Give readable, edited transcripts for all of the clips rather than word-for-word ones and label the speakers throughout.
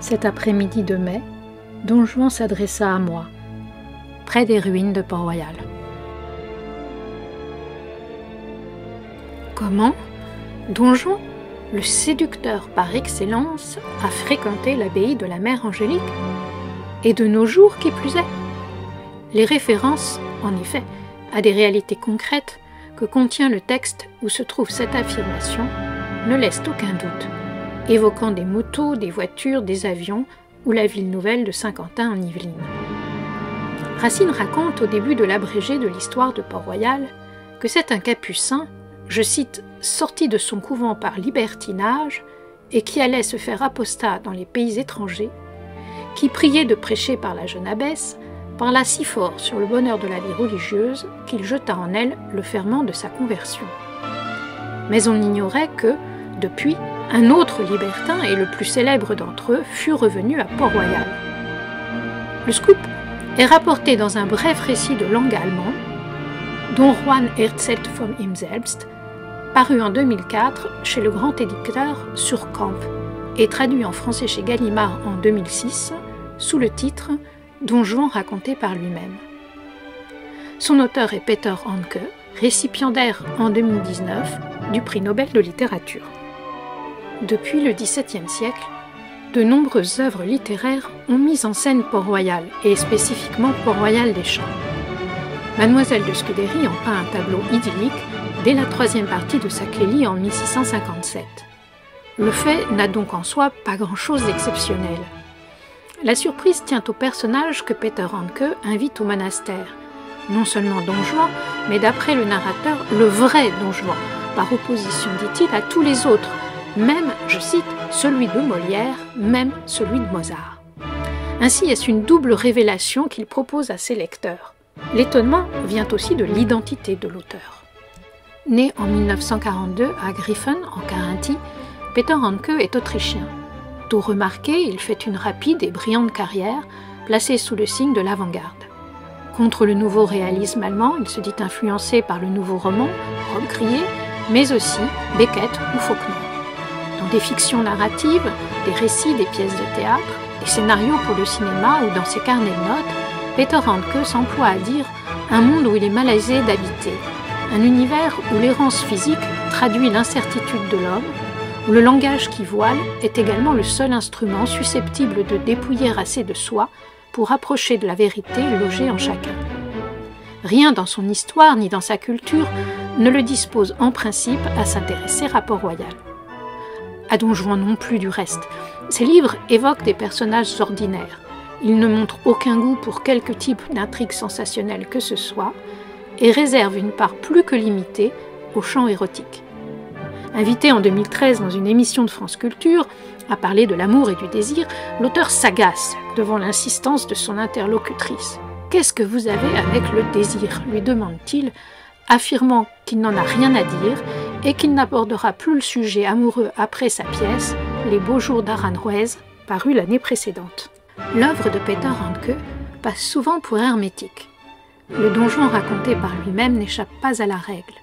Speaker 1: Cet après-midi de mai, Don Juan s'adressa à moi, près des ruines de Port-Royal. Comment Don Juan, le séducteur par excellence, a fréquenté l'abbaye de la Mère Angélique, et de nos jours qui plus est. Les références, en effet, à des réalités concrètes que contient le texte où se trouve cette affirmation ne laissent aucun doute, évoquant des motos, des voitures, des avions ou la ville nouvelle de Saint-Quentin en Yvelines. Racine raconte au début de l'abrégé de l'histoire de Port-Royal que c'est un capucin, je cite, sorti de son couvent par libertinage et qui allait se faire apostat dans les pays étrangers, qui priait de prêcher par la jeune abbesse, parla si fort sur le bonheur de la vie religieuse qu'il jeta en elle le ferment de sa conversion. Mais on ignorait que, depuis, un autre libertin, et le plus célèbre d'entre eux, fut revenu à Port-Royal. Le scoop est rapporté dans un bref récit de langue allemande, Don Juan erzählt von ihm selbst, paru en 2004 chez le grand éditeur Suhrkamp et traduit en français chez Gallimard en 2006 sous le titre Don Juan raconté par lui-même. Son auteur est Peter Handke, récipiendaire en 2019 du prix Nobel de littérature. Depuis le XVIIe siècle, de nombreuses œuvres littéraires ont mis en scène Port-Royal, et spécifiquement Port-Royal des Champs. Mademoiselle de Scudéry en peint un tableau idyllique dès la troisième partie de sa Clélie en 1657. Le fait n'a donc en soi pas grand-chose d'exceptionnel. La surprise tient au personnage que Peter Handke invite au monastère. Non seulement Don Juan, mais d'après le narrateur, le vrai Don Juan, par opposition, dit-il, à tous les autres, même, je cite, celui de Molière, même celui de Mozart. Ainsi est-ce une double révélation qu'il propose à ses lecteurs. L'étonnement vient aussi de l'identité de l'auteur. Né en 1942 à Griffen, en Carinthie, Peter Handke est autrichien. Tôt remarqué, il fait une rapide et brillante carrière, placée sous le signe de l'avant-garde. Contre le nouveau réalisme allemand, il se dit influencé par le nouveau roman, Robe grillée, mais aussi Beckett ou Faulkner. Dans des fictions narratives, des récits, des pièces de théâtre, des scénarios pour le cinéma ou dans ses carnets de notes, Peter Handke s'emploie à dire un monde où il est malaisé d'habiter, un univers où l'errance physique traduit l'incertitude de l'homme, où le langage qui voile est également le seul instrument susceptible de dépouiller assez de soi pour approcher de la vérité logée en chacun. Rien dans son histoire ni dans sa culture ne le dispose en principe à s'intéresser à Port-Royal. À Don Juan non plus du reste. Ses livres évoquent des personnages ordinaires. Il ne montre aucun goût pour quelque type d'intrigue sensationnelle que ce soit et réserve une part plus que limitée au champ érotique. Invité en 2013 dans une émission de France Culture à parler de l'amour et du désir, l'auteur s'agace devant l'insistance de son interlocutrice. « Qu'est-ce que vous avez avec le désir ?» lui demande-t-il, affirmant qu'il n'en a rien à dire et qu'il n'abordera plus le sujet amoureux après sa pièce « Les beaux jours d'Aranjuez » parue l'année précédente. L'œuvre de Peter Handke passe souvent pour hermétique. Le Don Juan raconté par lui-même n'échappe pas à la règle.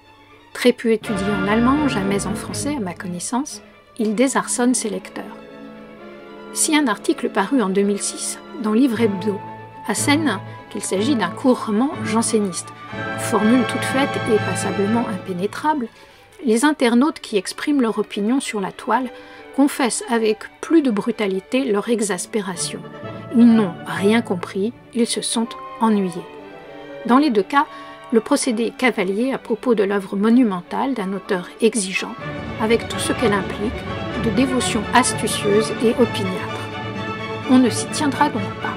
Speaker 1: Très peu étudié en allemand, jamais en français à ma connaissance, il désarçonne ses lecteurs. Si un article paru en 2006 dans Livre Hebdo assène qu'il s'agit d'un court roman janséniste, formule toute faite et passablement impénétrable, les internautes qui expriment leur opinion sur la toile confessent avec plus de brutalité leur exaspération. Ils n'ont rien compris, ils se sont ennuyés. Dans les deux cas, le procédé est cavalier à propos de l'œuvre monumentale d'un auteur exigeant, avec tout ce qu'elle implique de dévotion astucieuse et opiniâtre. On ne s'y tiendra donc pas.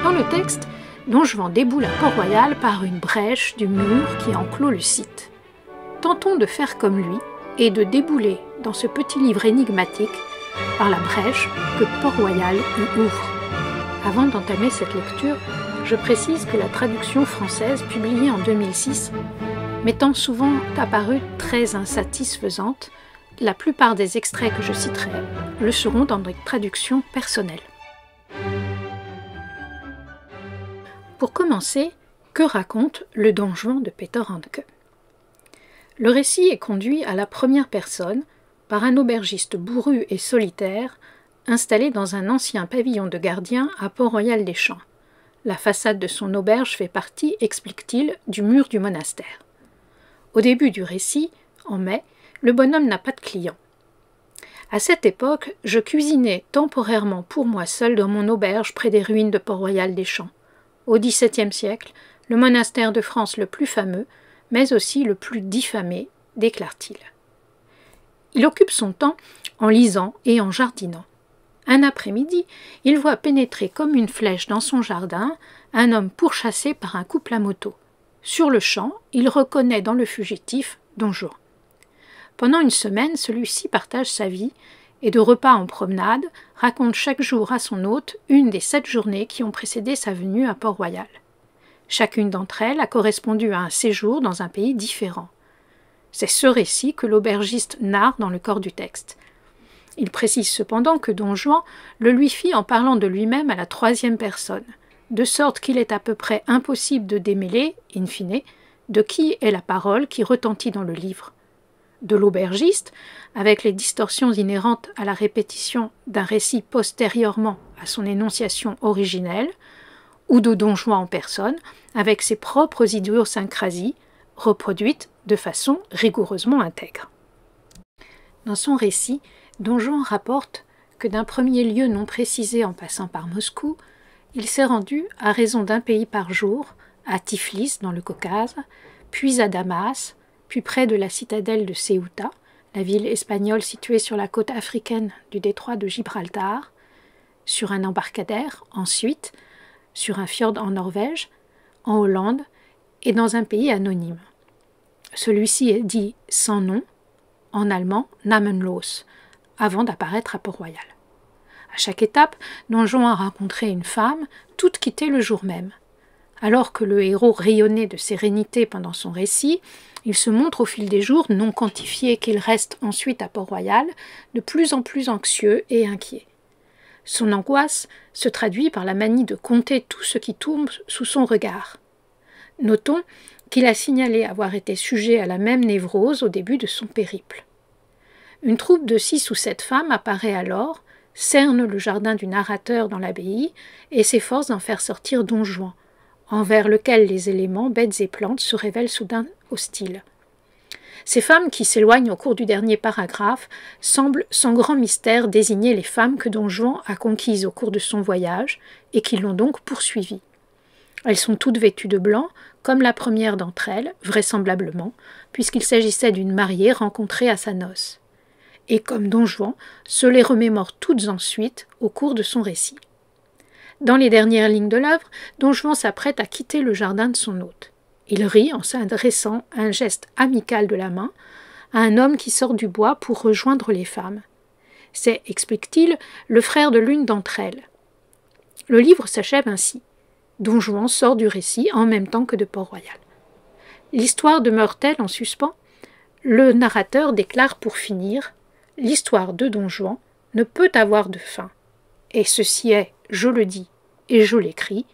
Speaker 1: Dans le texte, Don Juan déboule à Port-Royal par une brèche du mur qui enclôt le site. Tentons de faire comme lui et de débouler dans ce petit livre énigmatique par la brèche que Port-Royal y ouvre. Avant d'entamer cette lecture, je précise que la traduction française, publiée en 2006, m'étant souvent apparue très insatisfaisante, la plupart des extraits que je citerai le seront dans des traductions personnelles. Pour commencer, que raconte le Don Juan de Peter Handke ? Le récit est conduit à la première personne par un aubergiste bourru et solitaire, installé dans un ancien pavillon de gardien à Port-Royal-des-Champs. La façade de son auberge fait partie, explique-t-il, du mur du monastère. Au début du récit, en mai, le bonhomme n'a pas de clients. À cette époque, je cuisinais temporairement pour moi seul dans mon auberge près des ruines de Port-Royal-des-Champs. Au XVIIe siècle, le monastère de France le plus fameux, mais aussi le plus diffamé, déclare-t-il. Il occupe son temps en lisant et en jardinant. Un après-midi, il voit pénétrer comme une flèche dans son jardin un homme pourchassé par un couple à moto. Sur le champ, il reconnaît dans le fugitif Don Juan. Pendant une semaine, celui-ci partage sa vie et de repas en promenade, raconte chaque jour à son hôte une des 7 journées qui ont précédé sa venue à Port-Royal. Chacune d'entre elles a correspondu à un séjour dans un pays différent. C'est ce récit que l'aubergiste narre dans le corps du texte. Il précise cependant que Don Juan le lui fit en parlant de lui-même à la 3e personne, de sorte qu'il est à peu près impossible de démêler, in fine, de qui est la parole qui retentit dans le livre. De l'aubergiste, avec les distorsions inhérentes à la répétition d'un récit postérieurement à son énonciation originelle, ou de Don Juan en personne, avec ses propres idiosyncrasies, reproduites de façon rigoureusement intègre. Dans son récit, Don Juan rapporte que d'un premier lieu non précisé en passant par Moscou, il s'est rendu à raison d'un pays par jour, à Tiflis dans le Caucase, puis à Damas, puis près de la citadelle de Ceuta, la ville espagnole située sur la côte africaine du détroit de Gibraltar, sur un embarcadère, ensuite, sur un fjord en Norvège, en Hollande et dans un pays anonyme. Celui-ci est dit sans nom, en allemand namenlos, avant d'apparaître à Port-Royal. À chaque étape, Don Juan a rencontré une femme, toute quittée le jour même. Alors que le héros rayonnait de sérénité pendant son récit, il se montre au fil des jours, non quantifié qu'il reste ensuite à Port-Royal, de plus en plus anxieux et inquiet. Son angoisse se traduit par la manie de compter tout ce qui tombe sous son regard. Notons qu'il a signalé avoir été sujet à la même névrose au début de son périple. Une troupe de 6 ou 7 femmes apparaît alors, cerne le jardin du narrateur dans l'abbaye et s'efforce d'en faire sortir Don Juan, envers lequel les éléments, bêtes et plantes, se révèlent soudain hostiles. Ces femmes qui s'éloignent au cours du dernier paragraphe semblent sans grand mystère désigner les femmes que Don Juan a conquises au cours de son voyage et qui l'ont donc poursuivi. Elles sont toutes vêtues de blanc, comme la première d'entre elles, vraisemblablement, puisqu'il s'agissait d'une mariée rencontrée à sa noce. Et comme Don Juan, se les remémore toutes ensuite au cours de son récit. Dans les dernières lignes de l'œuvre, Don Juan s'apprête à quitter le jardin de son hôte. Il rit en s'adressant un geste amical de la main à un homme qui sort du bois pour rejoindre les femmes. C'est, explique-t-il, le frère de l'une d'entre elles. Le livre s'achève ainsi. Don Juan sort du récit en même temps que de Port-Royal. L'histoire demeure-t-elle en suspens? Le narrateur déclare pour finir « L'histoire de Don Juan ne peut avoir de fin. Et ceci est, je le dis et je l'écris,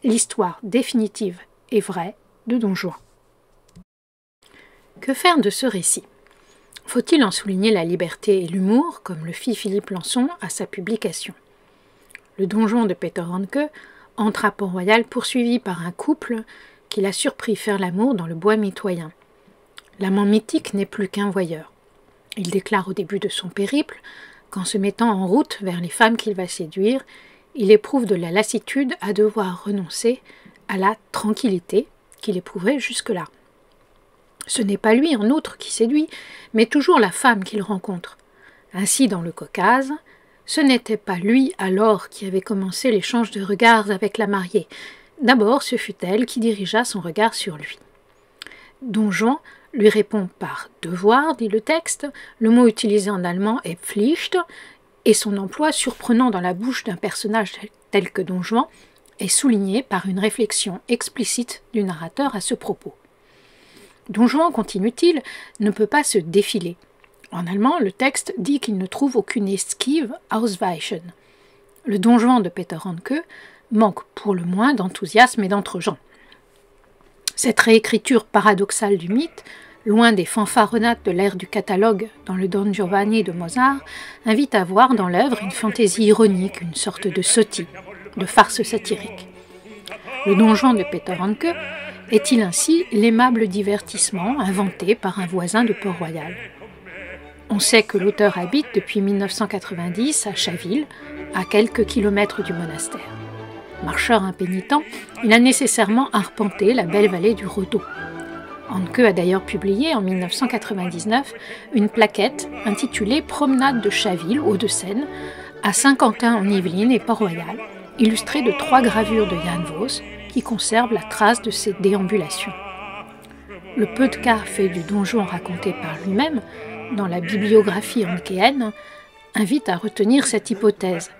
Speaker 1: l'histoire définitive et vraie de Don Juan. » Que faire de ce récit? Faut-il en souligner la liberté et l'humour, comme le fit Philippe Lançon à sa publication? Le Don Juan de Peter Handke entre à Port-Royal poursuivi par un couple qu'il a surpris faire l'amour dans le bois mitoyen. L'amant mythique n'est plus qu'un voyeur. Il déclare au début de son périple qu'en se mettant en route vers les femmes qu'il va séduire, il éprouve de la lassitude à devoir renoncer à la tranquillité qu'il éprouvait jusque-là. Ce n'est pas lui, en outre, qui séduit, mais toujours la femme qu'il rencontre. Ainsi, dans le Caucase, ce n'était pas lui alors qui avait commencé l'échange de regards avec la mariée. D'abord, ce fut elle qui dirigea son regard sur lui. Don Juan lui répond par « devoir », dit le texte. Le mot utilisé en allemand est « Pflicht », et son emploi, surprenant dans la bouche d'un personnage tel que Don Juan, est souligné par une réflexion explicite du narrateur à ce propos. Don Juan, continue-t-il, ne peut pas se défiler. En allemand, le texte dit qu'il ne trouve aucune esquive, Ausweichen. Le Don Juan de Peter Handke manque pour le moins d'enthousiasme et d'entre-gens. Cette réécriture paradoxale du mythe loin des fanfaronnades de l'ère du catalogue dans le Don Giovanni de Mozart, invite à voir dans l'œuvre une fantaisie ironique, une sorte de sotie, de farce satirique. Le Don Juan de Peter Handke est-il ainsi l'aimable divertissement inventé par un voisin de Port-Royal? On sait que l'auteur habite depuis 1990 à Chaville, à quelques kilomètres du monastère. Marcheur impénitent, il a nécessairement arpenté la belle vallée du Rodon. Handke a d'ailleurs publié en 1999 une plaquette intitulée « Promenade de Chaville, Hauts-de-Seine » à Saint-Quentin-en-Yvelines et Port-Royal, illustrée de 3 gravures de Jan Vos qui conservent la trace de ses déambulations. Le peu de cas fait du Don Juan raconté par lui-même dans la bibliographie handkéenne invite à retenir cette hypothèse,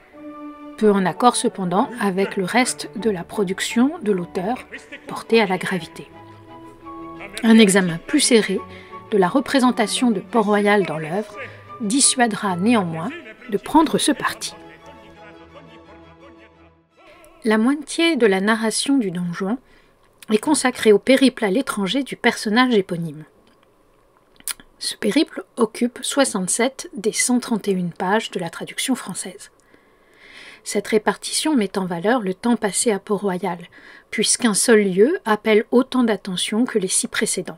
Speaker 1: peu en accord cependant avec le reste de la production de l'auteur portée à la gravité. Un examen plus serré de la représentation de Port-Royal dans l'œuvre dissuadera néanmoins de prendre ce parti. La moitié de la narration du Don Juan est consacrée au périple à l'étranger du personnage éponyme. Ce périple occupe 67 des 131 pages de la traduction française. Cette répartition met en valeur le temps passé à Port-Royal, puisqu'un seul lieu appelle autant d'attention que les 6 précédents.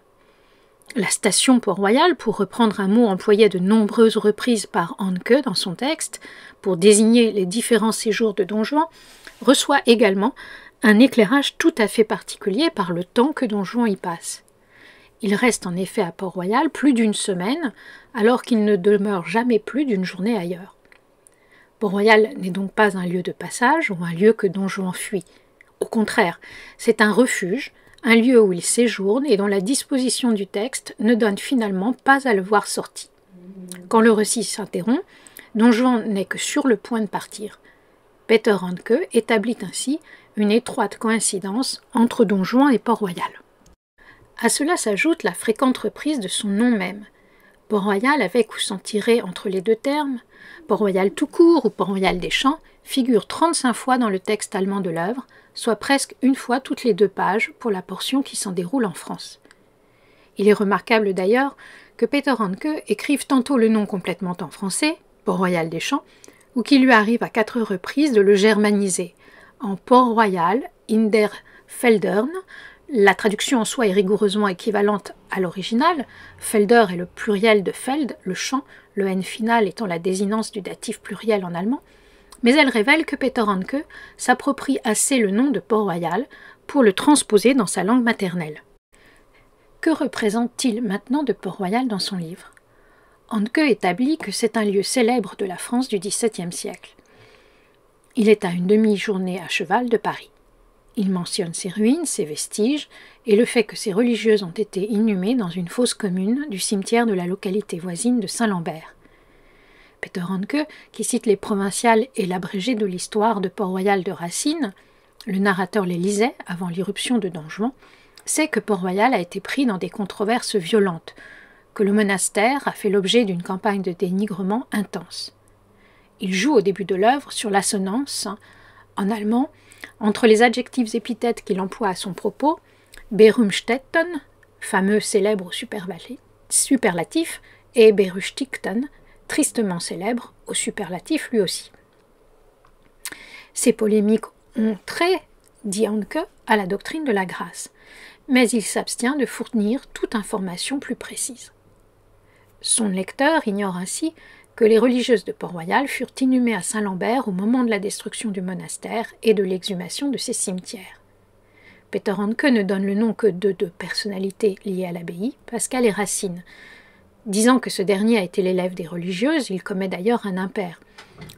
Speaker 1: La station Port-Royal, pour reprendre un mot employé de nombreuses reprises par Handke dans son texte, pour désigner les différents séjours de Don Juan, reçoit également un éclairage tout à fait particulier par le temps que Don Juan y passe. Il reste en effet à Port-Royal plus d'une semaine, alors qu'il ne demeure jamais plus d'une journée ailleurs. Port-Royal n'est donc pas un lieu de passage ou un lieu que Don Juan fuit. Au contraire, c'est un refuge, un lieu où il séjourne et dont la disposition du texte ne donne finalement pas à le voir sorti. Quand le récit s'interrompt, Don Juan n'est que sur le point de partir. Peter Handke établit ainsi une étroite coïncidence entre Don Juan et Port-Royal. À cela s'ajoute la fréquente reprise de son nom même. Port-Royal avec ou sans tiret entre les deux termes, Port-Royal tout court ou Port-Royal des Champs figure 35 fois dans le texte allemand de l'œuvre, soit presque une fois toutes les 2 pages pour la portion qui s'en déroule en France. Il est remarquable d'ailleurs que Peter Handke écrive tantôt le nom complètement en français, Port-Royal des Champs, ou qu'il lui arrive à 4 reprises de le germaniser, en Port-Royal in der Feldern. La traduction en soi est rigoureusement équivalente à l'original. Felder est le pluriel de Feld, le champ, le N final étant la désinence du datif pluriel en allemand, mais elle révèle que Peter Handke s'approprie assez le nom de Port-Royal pour le transposer dans sa langue maternelle. Que représente-t-il maintenant de Port-Royal dans son livre? Handke établit que c'est un lieu célèbre de la France du XVIIe siècle. Il est à une demi-journée à cheval de Paris. Il mentionne ses ruines, ses vestiges, et le fait que ces religieuses ont été inhumées dans une fosse commune du cimetière de la localité voisine de Saint-Lambert. Peter Handke, qui cite les provinciales et l'abrégé de l'histoire de Port-Royal de Racine, le narrateur les lisait avant l'irruption de Don Juan, sait que Port-Royal a été pris dans des controverses violentes, que le monastère a fait l'objet d'une campagne de dénigrement intense. Il joue au début de l'œuvre sur l'assonance, en allemand, entre les adjectifs épithètes qu'il emploie à son propos, Berühmstätten, fameux célèbre au superlatif, et Berüchtigten, tristement célèbre au superlatif lui aussi. Ces polémiques ont trait, dit Handke, à la doctrine de la grâce, mais il s'abstient de fournir toute information plus précise. Son lecteur ignore ainsi que les religieuses de Port-Royal furent inhumées à Saint-Lambert au moment de la destruction du monastère et de l'exhumation de ses cimetières. Peter Handke ne donne le nom que de 2 personnalités liées à l'abbaye, Pascal et Racine. Disant que ce dernier a été l'élève des religieuses, il commet d'ailleurs un impair.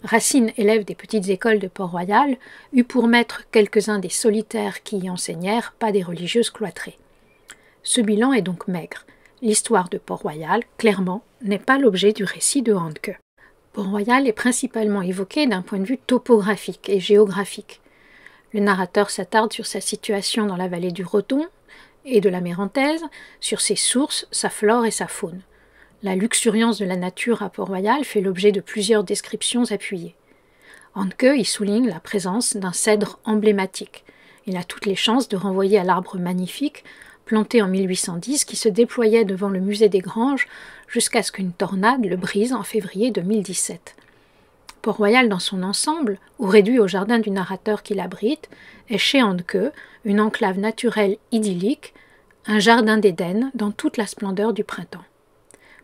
Speaker 1: Racine, élève des petites écoles de Port-Royal, eut pour maître quelques-uns des solitaires qui y enseignèrent, pas des religieuses cloîtrées. Ce bilan est donc maigre. L'histoire de Port-Royal, clairement, n'est pas l'objet du récit de Handke. Port-Royal est principalement évoqué d'un point de vue topographique et géographique. Le narrateur s'attarde sur sa situation dans la vallée du Rodon et de la Mérantaise, sur ses sources, sa flore et sa faune. La luxuriance de la nature à Port-Royal fait l'objet de plusieurs descriptions appuyées. Handke y souligne la présence d'un cèdre emblématique. Il a toutes les chances de renvoyer à l'arbre magnifique planté en 1810 qui se déployait devant le musée des Granges jusqu'à ce qu'une tornade le brise en février 2017. Port-Royal dans son ensemble, ou réduit au jardin du narrateur qui l'abrite, est chez Handke une enclave naturelle idyllique, un jardin d'Éden dans toute la splendeur du printemps.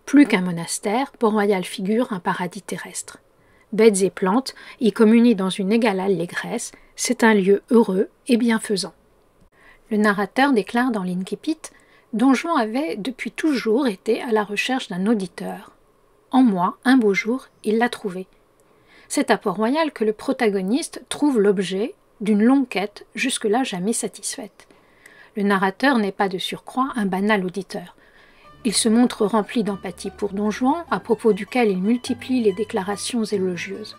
Speaker 1: Plus qu'un monastère, Port-Royal figure un paradis terrestre. Bêtes et plantes y communient dans une égale allégresse, c'est un lieu heureux et bienfaisant. Le narrateur déclare dans l'Incipit « Don Juan avait depuis toujours été à la recherche d'un auditeur. En moi, un beau jour, il l'a trouvé. » C'est à Port-Royal que le protagoniste trouve l'objet d'une longue quête jusque-là jamais satisfaite. Le narrateur n'est pas de surcroît un banal auditeur. Il se montre rempli d'empathie pour Don Juan, à propos duquel il multiplie les déclarations élogieuses.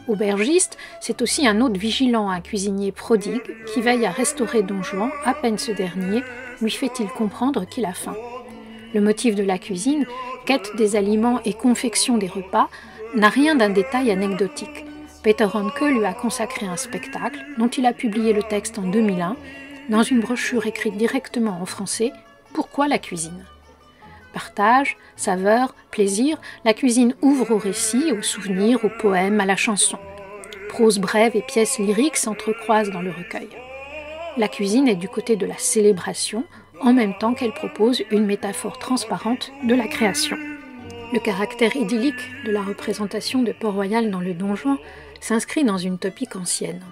Speaker 1: Aubergiste, c'est aussi un hôte vigilant, un cuisinier prodigue, qui veille à restaurer Don Juan, à peine ce dernier lui fait-il comprendre qu'il a faim. Le motif de la cuisine, quête des aliments et confection des repas, n'a rien d'un détail anecdotique. Peter Handke lui a consacré un spectacle, dont il a publié le texte en 2001, dans une brochure écrite directement en français, « Pourquoi la cuisine ?» Partage, saveur, plaisir, la cuisine ouvre au récit, aux souvenirs, aux poèmes, à la chanson. Prose brève et pièces lyriques s'entrecroisent dans le recueil. La cuisine est du côté de la célébration, en même temps qu'elle propose une métaphore transparente de la création. Le caractère idyllique de la représentation de Port-Royal dans le Don Juan s'inscrit dans une topique ancienne.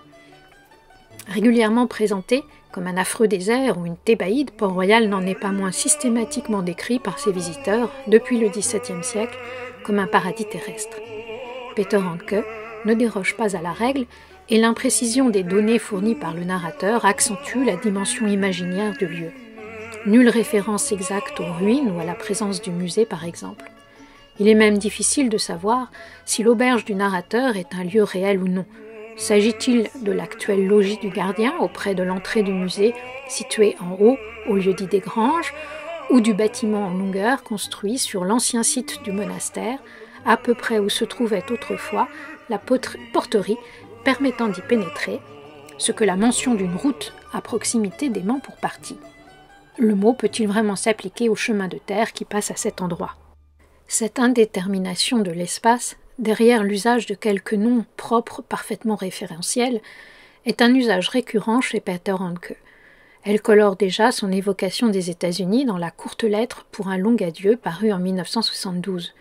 Speaker 1: Régulièrement présenté comme un affreux désert ou une Thébaïde, Port-Royal n'en est pas moins systématiquement décrit par ses visiteurs, depuis le XVIIe siècle, comme un paradis terrestre. Peter Handke ne déroge pas à la règle et l'imprécision des données fournies par le narrateur accentue la dimension imaginaire du lieu. Nulle référence exacte aux ruines ou à la présence du musée, par exemple. Il est même difficile de savoir si l'auberge du narrateur est un lieu réel ou non. S'agit-il de l'actuel logis du gardien auprès de l'entrée du musée, situé en haut, au lieu-dit des Granges, ou du bâtiment en longueur construit sur l'ancien site du monastère, à peu près où se trouvait autrefois la porterie permettant d'y pénétrer, ce que la mention d'une route à proximité dément pour partie. Le mot peut-il vraiment s'appliquer au chemin de terre qui passe à cet endroit ? Cette indétermination de l'espace, derrière l'usage de quelques noms propres parfaitement référentiels, est un usage récurrent chez Peter Handke. Elle colore déjà son évocation des États-Unis dans la courte lettre pour un long adieu parue en 1972.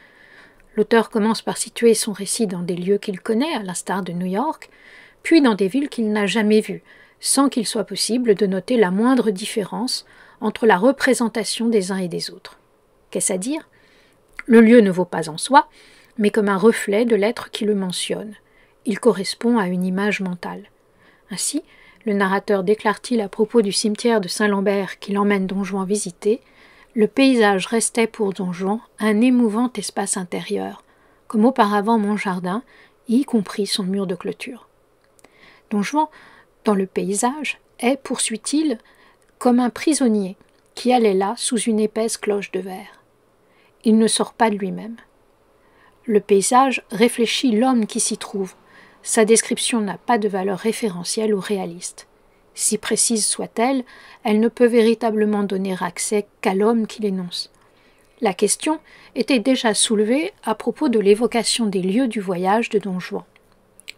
Speaker 1: L'auteur commence par situer son récit dans des lieux qu'il connaît, à l'instar de New York, puis dans des villes qu'il n'a jamais vues, sans qu'il soit possible de noter la moindre différence entre la représentation des uns et des autres. Qu'est-ce à dire ? Le lieu ne vaut pas en soi, mais comme un reflet de l'être qui le mentionne. Il correspond à une image mentale. Ainsi, le narrateur déclare-t-il à propos du cimetière de Saint-Lambert qu'il emmène Don Juan visiter, le paysage restait pour Don Juan un émouvant espace intérieur, comme auparavant mon jardin, y compris son mur de clôture. Don Juan, dans le paysage, est, poursuit-il, comme un prisonnier qui allait là sous une épaisse cloche de verre. Il ne sort pas de lui-même. Le paysage réfléchit l'homme qui s'y trouve. Sa description n'a pas de valeur référentielle ou réaliste. Si précise soit-elle, elle ne peut véritablement donner accès qu'à l'homme qui l'énonce. La question était déjà soulevée à propos de l'évocation des lieux du voyage de Don Juan.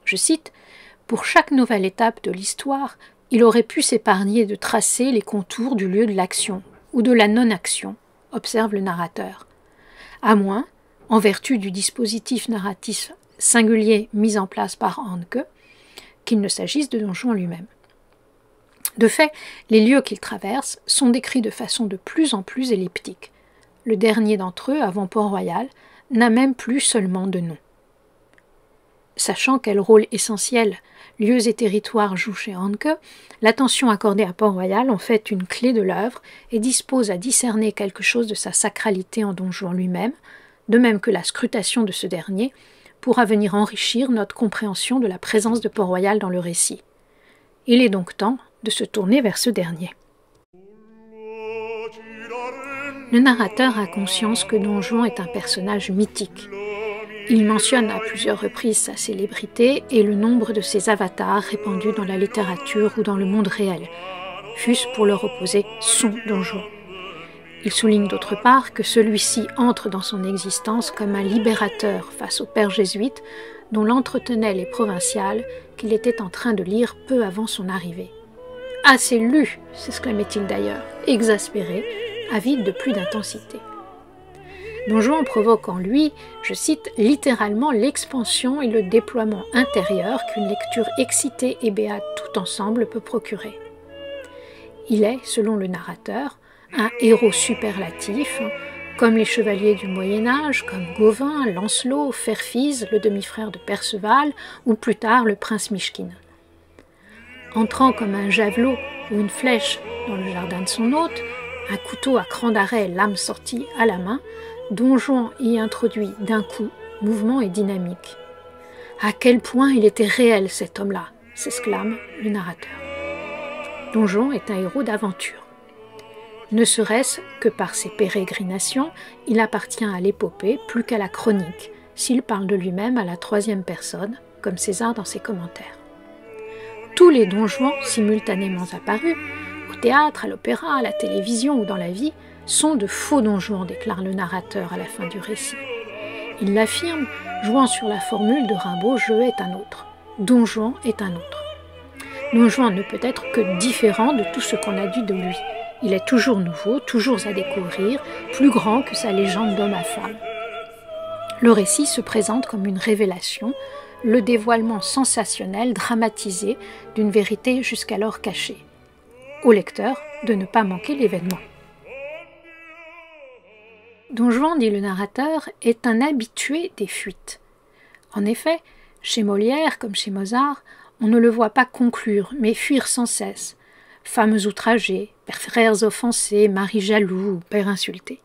Speaker 1: Je cite « Pour chaque nouvelle étape de l'histoire, il aurait pu s'épargner de tracer les contours du lieu de l'action ou de la non-action, observe le narrateur. À moins, en vertu du dispositif narratif singulier mis en place par Handke, qu'il ne s'agisse de Don Juan lui-même. De fait, les lieux qu'il traverse sont décrits de façon de plus en plus elliptique. Le dernier d'entre eux, avant Port-Royal, n'a même plus seulement de nom. Sachant quel rôle essentiel lieux et territoires jouent chez Handke, l'attention accordée à Port-Royal en fait une clé de l'œuvre et dispose à discerner quelque chose de sa sacralité en Don Juan lui-même, de même que la scrutation de ce dernier pourra venir enrichir notre compréhension de la présence de Port-Royal dans le récit. Il est donc temps de se tourner vers ce dernier. Le narrateur a conscience que Don Juan est un personnage mythique. Il mentionne à plusieurs reprises sa célébrité et le nombre de ses avatars répandus dans la littérature ou dans le monde réel. fût-ce pour leur opposer son Don Juan. Il souligne d'autre part que celui-ci entre dans son existence comme un libérateur face au père jésuite dont l'entretenaient les provinciales qu'il était en train de lire peu avant son arrivée. « Assez lu !» s'exclamait-il d'ailleurs, exaspéré, avide de plus d'intensité. Don Juan provoque en lui, je cite, littéralement l'expansion et le déploiement intérieur qu'une lecture excitée et béate tout ensemble peut procurer. Il est, selon le narrateur, un héros superlatif, comme les chevaliers du Moyen-Âge, comme Gauvin, Lancelot, Ferfise, le demi-frère de Perceval, ou plus tard le prince Myshkin. Entrant comme un javelot ou une flèche dans le jardin de son hôte, un couteau à cran d'arrêt, lame sortie à la main, Don Juan y introduit d'un coup mouvement et dynamique. À quel point il était réel cet homme-là, s'exclame le narrateur. Don Juan est un héros d'aventure. Ne serait-ce que par ses pérégrinations, il appartient à l'épopée plus qu'à la chronique, s'il parle de lui-même à la troisième personne, comme César dans ses commentaires. Tous les Don Juan simultanément apparus, au théâtre, à l'opéra, à la télévision ou dans la vie, sont de faux Don Juan, déclare le narrateur à la fin du récit. Il l'affirme, jouant sur la formule de Rimbaud « Je est un autre ». Don Juan est un autre. Don Juan ne peut être que différent de tout ce qu'on a dit de lui. Il est toujours nouveau, toujours à découvrir, plus grand que sa légende d'homme à femme. Le récit se présente comme une révélation, le dévoilement sensationnel, dramatisé, d'une vérité jusqu'alors cachée. Au lecteur de ne pas manquer l'événement. Don Juan, dit le narrateur, est un habitué des fuites. En effet, chez Molière comme chez Mozart, on ne le voit pas conclure, mais fuir sans cesse. Femmes outragées, frères offensés, maris jaloux ou pères insultés.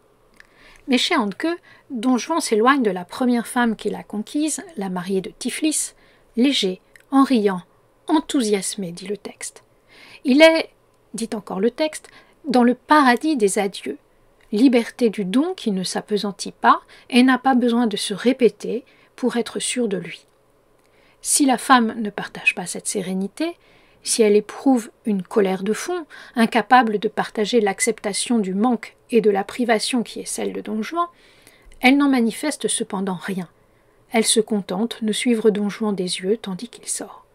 Speaker 1: Mais chez Handke, Don Juan s'éloigne de la première femme qu'il a conquise, la mariée de Tiflis, léger, en riant, enthousiasmé, dit le texte. Il est, dit encore le texte, dans le paradis des adieux, liberté du don qui ne s'appesantit pas et n'a pas besoin de se répéter pour être sûr de lui. Si la femme ne partage pas cette sérénité, si elle éprouve une colère de fond, incapable de partager l'acceptation du manque et de la privation qui est celle de Don Juan, elle n'en manifeste cependant rien. Elle se contente de suivre Don Juan des yeux tandis qu'il sort.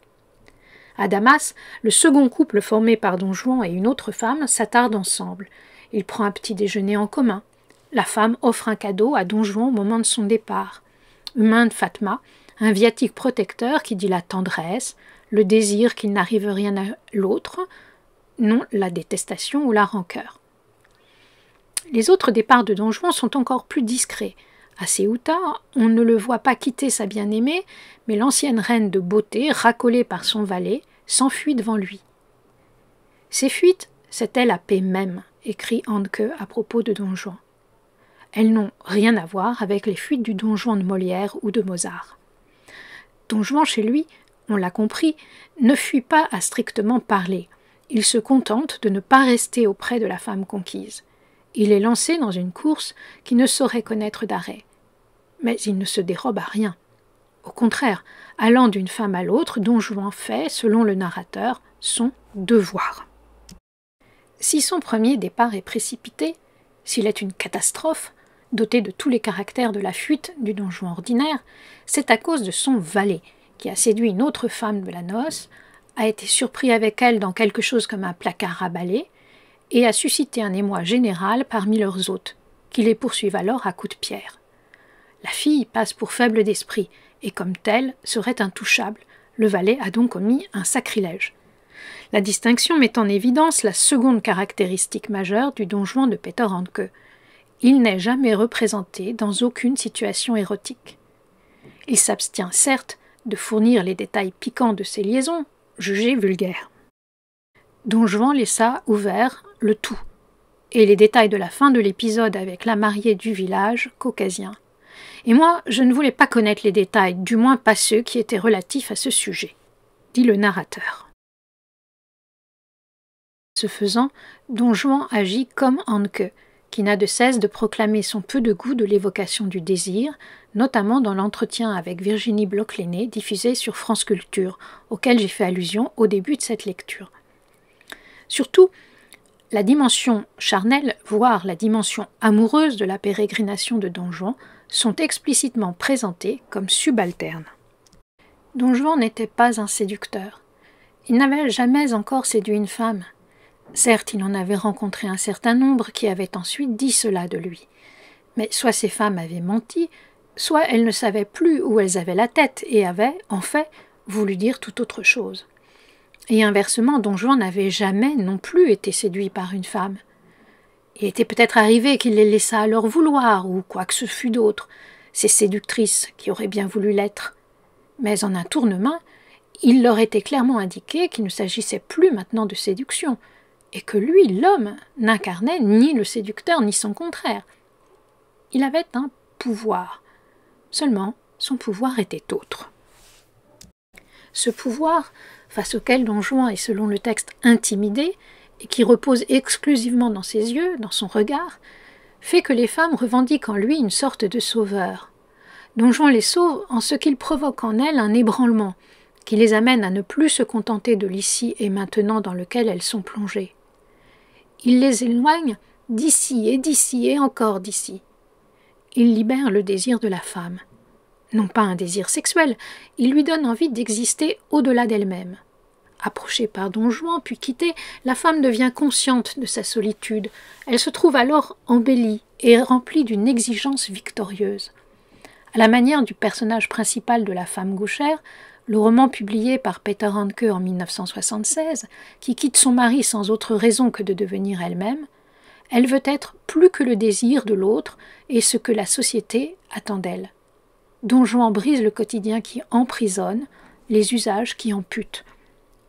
Speaker 1: À Damas, le second couple formé par Don Juan et une autre femme s'attarde ensemble. Il prend un petit déjeuner en commun. La femme offre un cadeau à Don Juan au moment de son départ. Une main de Fatma, un viatique protecteur qui dit la tendresse, le désir qu'il n'arrive rien à l'autre, non la détestation ou la rancœur. Les autres départs de Don Juan sont encore plus discrets. À Ceuta, on ne le voit pas quitter sa bien-aimée, mais l'ancienne reine de beauté, racolée par son valet, s'enfuit devant lui. Ces fuites, c'était la paix même, écrit Handke à propos de Don Juan. Elles n'ont rien à voir avec les fuites du Don Juan de Molière ou de Mozart. Don Juan, chez lui, on l'a compris, ne fuit pas à strictement parler. Il se contente de ne pas rester auprès de la femme conquise. Il est lancé dans une course qui ne saurait connaître d'arrêt. Mais il ne se dérobe à rien. Au contraire, allant d'une femme à l'autre, Don Juan fait, selon le narrateur, son devoir. Si son premier départ est précipité, s'il est une catastrophe, doté de tous les caractères de la fuite du Don Juan ordinaire, c'est à cause de son valet, qui a séduit une autre femme de la noce, a été surpris avec elle dans quelque chose comme un placard à balai, et a suscité un émoi général parmi leurs hôtes, qui les poursuivent alors à coups de pierre. La fille passe pour faible d'esprit, et comme telle serait intouchable. Le valet a donc commis un sacrilège. La distinction met en évidence la seconde caractéristique majeure du Don Juan de Peter Handke. Il n'est jamais représenté dans aucune situation érotique. Il s'abstient certes de fournir les détails piquants de ses liaisons, jugées vulgaires. Don Juan laissa ouvert le tout, et les détails de la fin de l'épisode avec la mariée du village caucasien. Et moi, je ne voulais pas connaître les détails, du moins pas ceux qui étaient relatifs à ce sujet, dit le narrateur. Ce faisant, Don Juan agit comme Handke, qui n'a de cesse de proclamer son peu de goût de l'évocation du désir, notamment dans l'entretien avec Virginie Bloch-Lenné diffusé sur France Culture, auquel j'ai fait allusion au début de cette lecture. Surtout, La dimension charnelle, voire la dimension amoureuse de la pérégrination de Don Juan, sont explicitement présentées comme subalternes. Don Juan n'était pas un séducteur. Il n'avait jamais encore séduit une femme. Certes, il en avait rencontré un certain nombre qui avaient ensuite dit cela de lui. Mais soit ces femmes avaient menti, soit elles ne savaient plus où elles avaient la tête et avaient, en fait, voulu dire tout autre chose. Et inversement, Don Juan n'avait jamais non plus été séduit par une femme. Il était peut-être arrivé qu'il les laissât à leur vouloir, ou quoi que ce fût d'autre, ces séductrices qui auraient bien voulu l'être. Mais en un tournement, il leur était clairement indiqué qu'il ne s'agissait plus maintenant de séduction, et que lui, l'homme, n'incarnait ni le séducteur ni son contraire. Il avait un pouvoir. Seulement, son pouvoir était autre. Ce pouvoir, face auquel Don Juan est selon le texte intimidé, et qui repose exclusivement dans ses yeux, dans son regard, fait que les femmes revendiquent en lui une sorte de sauveur. Don Juan les sauve en ce qu'il provoque en elles un ébranlement, qui les amène à ne plus se contenter de l'ici et maintenant dans lequel elles sont plongées. Il les éloigne d'ici et encore d'ici. Il libère le désir de la femme. Non pas un désir sexuel, il lui donne envie d'exister au-delà d'elle-même. Approchée par Don Juan, puis quittée, la femme devient consciente de sa solitude. Elle se trouve alors embellie et remplie d'une exigence victorieuse. À la manière du personnage principal de La femme gauchère, le roman publié par Peter Handke en 1976, qui quitte son mari sans autre raison que de devenir elle-même, elle veut être plus que le désir de l'autre et ce que la société attend d'elle. Don Juan brise le quotidien qui emprisonne, les usages qui amputent.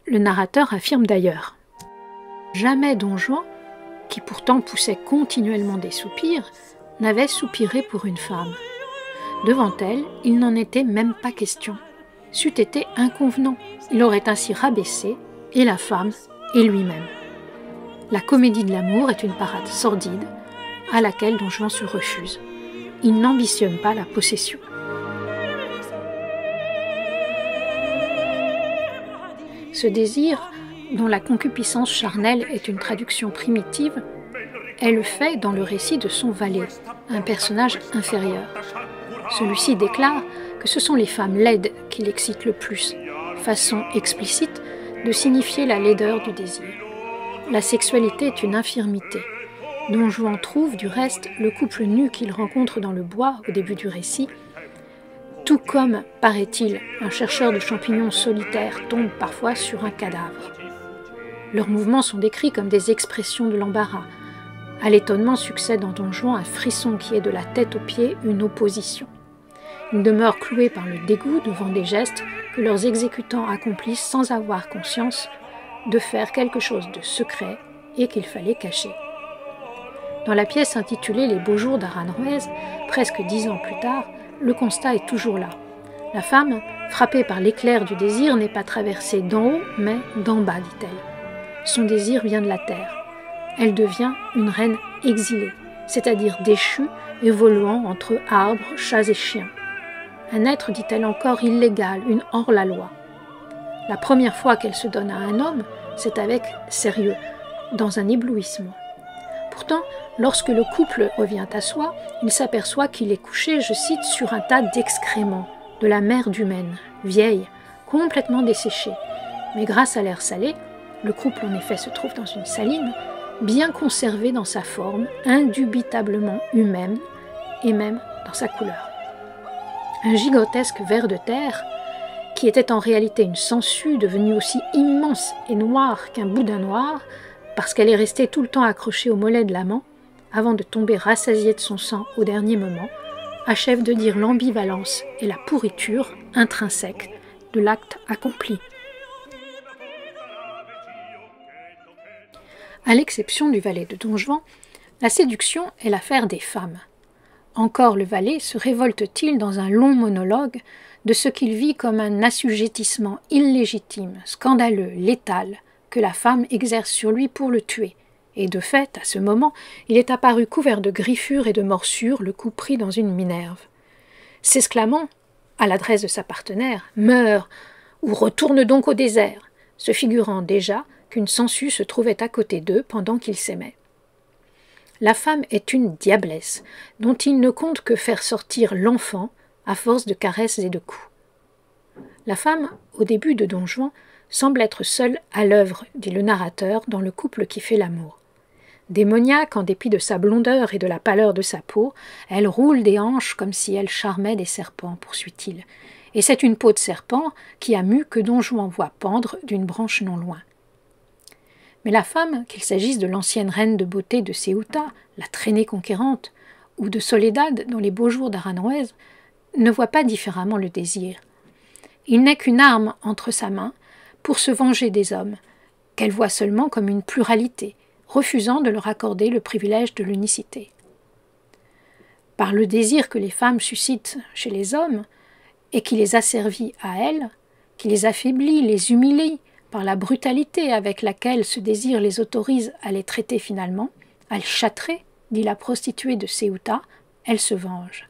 Speaker 1: Le narrateur affirme d'ailleurs « Jamais Don Juan, qui pourtant poussait continuellement des soupirs, n'avait soupiré pour une femme. Devant elle, il n'en était même pas question. C'eût été inconvenant, il aurait ainsi rabaissé et la femme et lui-même. La comédie de l'amour est une parade sordide à laquelle Don Juan se refuse. Il n'ambitionne pas la possession. » Ce désir, dont la concupiscence charnelle est une traduction primitive, est le fait dans le récit de son valet, un personnage inférieur. Celui-ci déclare que ce sont les femmes laides qui l'excitent le plus, façon explicite de signifier la laideur du désir. La sexualité est une infirmité. Don Juan trouve, du reste, le couple nu qu'il rencontre dans le bois au début du récit, tout comme, paraît-il, un chercheur de champignons solitaire tombe parfois sur un cadavre. Leurs mouvements sont décrits comme des expressions de l'embarras. À l'étonnement succède en Don Juan un frisson qui est de la tête aux pieds une opposition. Ils demeurent cloués par le dégoût devant des gestes que leurs exécutants accomplissent sans avoir conscience de faire quelque chose de secret et qu'il fallait cacher. Dans la pièce intitulée « Les beaux jours d'Aranjuez », presque 10 ans plus tard, le constat est toujours là. La femme, frappée par l'éclair du désir, n'est pas traversée d'en haut, mais d'en bas, dit-elle. Son désir vient de la terre. Elle devient une reine exilée, c'est-à-dire déchue, évoluant entre arbres, chats et chiens. Un être, dit-elle encore, illégal, une hors-la-loi. La première fois qu'elle se donne à un homme, c'est avec sérieux, dans un éblouissement. Pourtant, lorsque le couple revient à soi, il s'aperçoit qu'il est couché, je cite, sur un tas d'excréments, de la merde humaine, vieille, complètement desséchée. Mais grâce à l'air salé, le couple en effet se trouve dans une saline, bien conservé dans sa forme, indubitablement humaine, et même dans sa couleur. Un gigantesque ver de terre, qui était en réalité une sangsue devenue aussi immense et noire qu'un boudin noir, parce qu'elle est restée tout le temps accrochée au mollet de l'amant, avant de tomber rassasiée de son sang au dernier moment, achève de dire l'ambivalence et la pourriture intrinsèque de l'acte accompli. À l'exception du valet de Don Juan, la séduction est l'affaire des femmes. Encore le valet se révolte-t-il dans un long monologue de ce qu'il vit comme un assujettissement illégitime, scandaleux, létal, que la femme exerce sur lui pour le tuer. Et de fait, à ce moment, il est apparu couvert de griffures et de morsures, le cou pris dans une minerve. S'exclamant, à l'adresse de sa partenaire, « Meurs, ou retourne donc au désert », se figurant déjà qu'une sangsue se trouvait à côté d'eux pendant qu'ils s'aimaient. La femme est une diablesse, dont il ne compte que faire sortir l'enfant à force de caresses et de coups. La femme, au début de Don Juan, semble être seule à l'œuvre, dit le narrateur, dans le couple qui fait l'amour. Démoniaque, en dépit de sa blondeur et de la pâleur de sa peau, elle roule des hanches comme si elle charmait des serpents, poursuit-il. Et c'est une peau de serpent qui a mu que Don Juan voit pendre d'une branche non loin. Mais la femme, qu'il s'agisse de l'ancienne reine de beauté de Ceuta, la traînée conquérante, ou de Soledad dans les beaux jours d'Aranjuez, ne voit pas différemment le désir. Il n'est qu'une arme entre sa main pour se venger des hommes, qu'elle voit seulement comme une pluralité, refusant de leur accorder le privilège de l'unicité. Par le désir que les femmes suscitent chez les hommes, et qui les asservit à elles, qui les affaiblit, les humilie, par la brutalité avec laquelle ce désir les autorise à les traiter finalement, à les châtrer, dit la prostituée de Ceuta, elle se venge.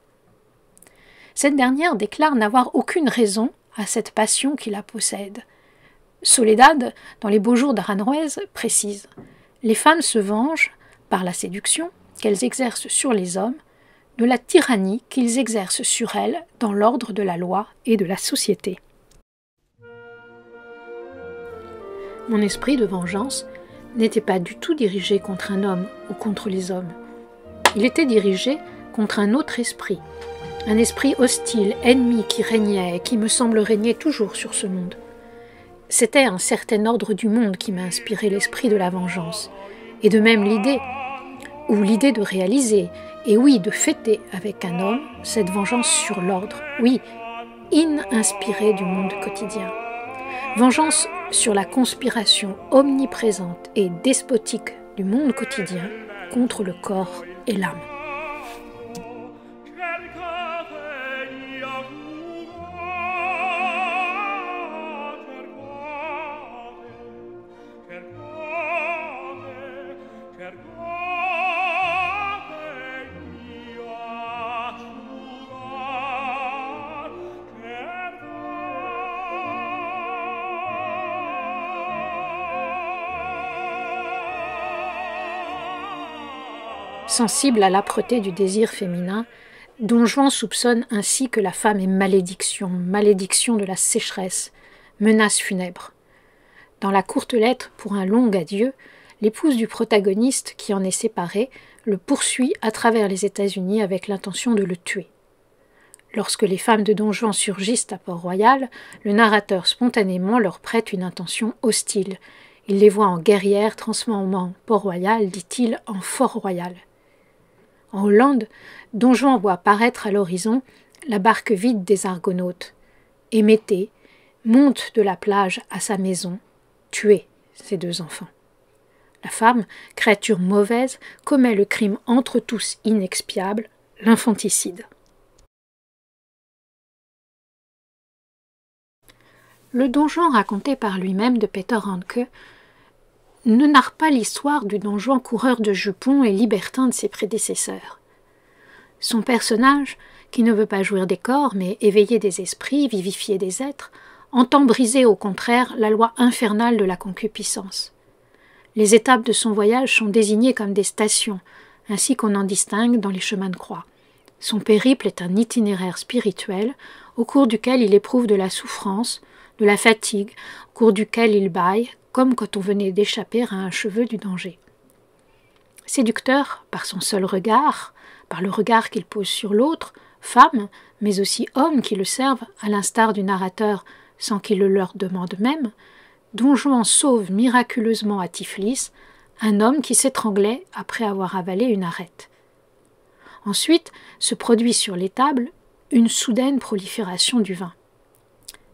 Speaker 1: Cette dernière déclare n'avoir aucune raison à cette passion qui la possède. Soledad, dans les beaux jours d'Aranjuez, précise « Les femmes se vengent, par la séduction qu'elles exercent sur les hommes, de la tyrannie qu'ils exercent sur elles dans l'ordre de la loi et de la société. » Mon esprit de vengeance n'était pas du tout dirigé contre un homme ou contre les hommes. Il était dirigé contre un autre esprit, un esprit hostile, ennemi qui régnait et qui me semble régner toujours sur ce monde. C'était un certain ordre du monde qui m'a inspiré l'esprit de la vengeance, et de même l'idée de réaliser, et oui, de fêter avec un homme cette vengeance sur l'ordre, oui, inspirée du monde quotidien. Vengeance sur la conspiration omniprésente et despotique du monde quotidien contre le corps et l'âme. Sensible à l'âpreté du désir féminin, Don Juan soupçonne ainsi que la femme est malédiction, malédiction de la sécheresse, menace funèbre. Dans la courte lettre pour un long adieu, l'épouse du protagoniste, qui en est séparée, le poursuit à travers les États-Unis avec l'intention de le tuer. Lorsque les femmes de Don Juan surgissent à Port-Royal, le narrateur spontanément leur prête une intention hostile. Il les voit en guerrières transformant Port-Royal, dit-il, en Fort-Royal. En Hollande, Don Juan voit apparaître à l'horizon la barque vide des Argonautes. Émété monte de la plage à sa maison, tuer ses 2 enfants. La femme, créature mauvaise, commet le crime entre tous inexpiable, l'infanticide. Le Don Juan raconté par lui-même de Peter Handke ne narre pas l'histoire du Don Juan coureur de jupons et libertin de ses prédécesseurs. Son personnage, qui ne veut pas jouir des corps, mais éveiller des esprits, vivifier des êtres, entend briser au contraire la loi infernale de la concupiscence. Les étapes de son voyage sont désignées comme des stations, ainsi qu'on en distingue dans les chemins de croix. Son périple est un itinéraire spirituel, au cours duquel il éprouve de la souffrance, de la fatigue, au cours duquel il bâille, comme quand on venait d'échapper à un cheveu du danger. Séducteur par son seul regard, par le regard qu'il pose sur l'autre, femme, mais aussi homme qui le servent, à l'instar du narrateur sans qu'il le leur demande même, Don Juan sauve miraculeusement à Tiflis un homme qui s'étranglait après avoir avalé une arête. Ensuite se produit sur l'étable une soudaine prolifération du vin.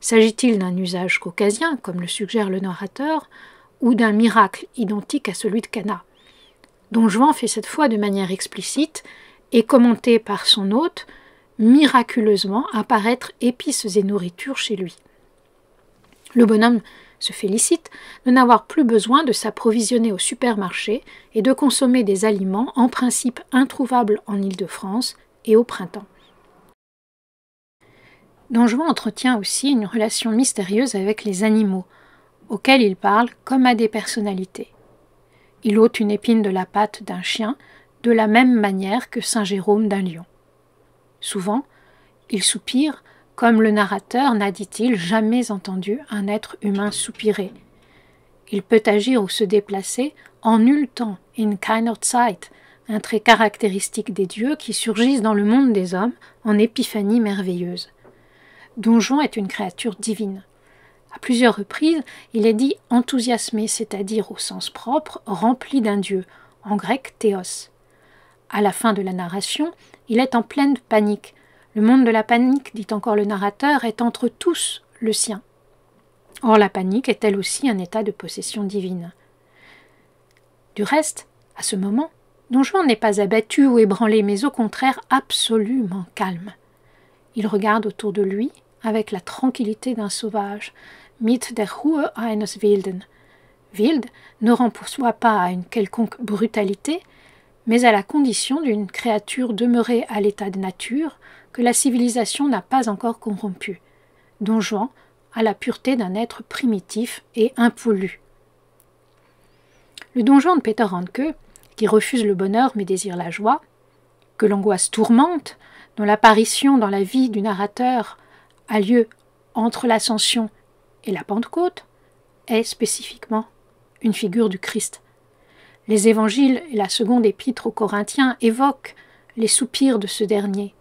Speaker 1: S'agit-il d'un usage caucasien, comme le suggère le narrateur, ou d'un miracle identique à celui de Cana? Don Juan fait cette fois de manière explicite et commenté par son hôte, miraculeusement apparaître épices et nourriture chez lui. Le bonhomme se félicite de n'avoir plus besoin de s'approvisionner au supermarché et de consommer des aliments en principe introuvables en Île-de-France et au printemps. Don Juan entretient aussi une relation mystérieuse avec les animaux, auxquels il parle comme à des personnalités. Il ôte une épine de la patte d'un chien de la même manière que saint Jérôme d'un lion. Souvent, il soupire comme le narrateur n'a, dit-il, jamais entendu un être humain soupirer. Il peut agir ou se déplacer en nul temps, in keiner Zeit, un trait caractéristique des dieux qui surgissent dans le monde des hommes en épiphanie merveilleuse. Don Juan est une créature divine. À plusieurs reprises, il est dit enthousiasmé, c'est-à-dire au sens propre, rempli d'un dieu, en grec théos. À la fin de la narration, il est en pleine panique. Le monde de la panique, dit encore le narrateur, est entre tous le sien. Or, la panique est elle aussi un état de possession divine. Du reste, à ce moment, Don Juan n'est pas abattu ou ébranlé, mais au contraire absolument calme. Il regarde autour de lui avec la tranquillité d'un sauvage, mit der Ruhe eines Wilden. Wild ne renvoie pas à une quelconque brutalité, mais à la condition d'une créature demeurée à l'état de nature que la civilisation n'a pas encore corrompu. Don Juan a la pureté d'un être primitif et impollu. Le Don Juan de Peter Handke, qui refuse le bonheur mais désire la joie, que l'angoisse tourmente, dont l'apparition dans la vie du narrateur a lieu entre l'Ascension et la Pentecôte, est spécifiquement une figure du Christ. Les évangiles et la seconde épître aux Corinthiens évoquent les soupirs de ce dernier,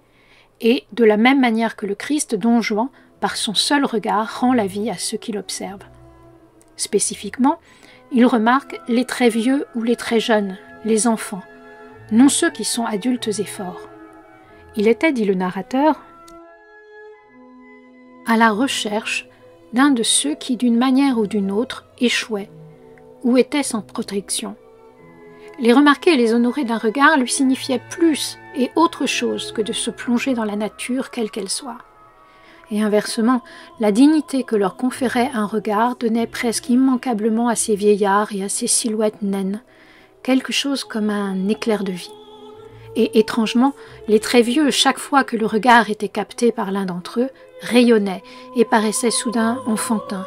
Speaker 1: et de la même manière que le Christ, Don Juan, par son seul regard, rend la vie à ceux qui l'observent. Spécifiquement, il remarque les très vieux ou les très jeunes, les enfants, non ceux qui sont adultes et forts. Il était, dit le narrateur, à la recherche d'un de ceux qui, d'une manière ou d'une autre, échouaient ou étaient sans protection. Les remarquer et les honorer d'un regard lui signifiait plus et autre chose que de se plonger dans la nature quelle qu'elle soit. Et inversement, la dignité que leur conférait un regard donnait presque immanquablement à ces vieillards et à ces silhouettes naines quelque chose comme un éclair de vie. Et étrangement, les très vieux, chaque fois que le regard était capté par l'un d'entre eux, rayonnaient et paraissaient soudain enfantins,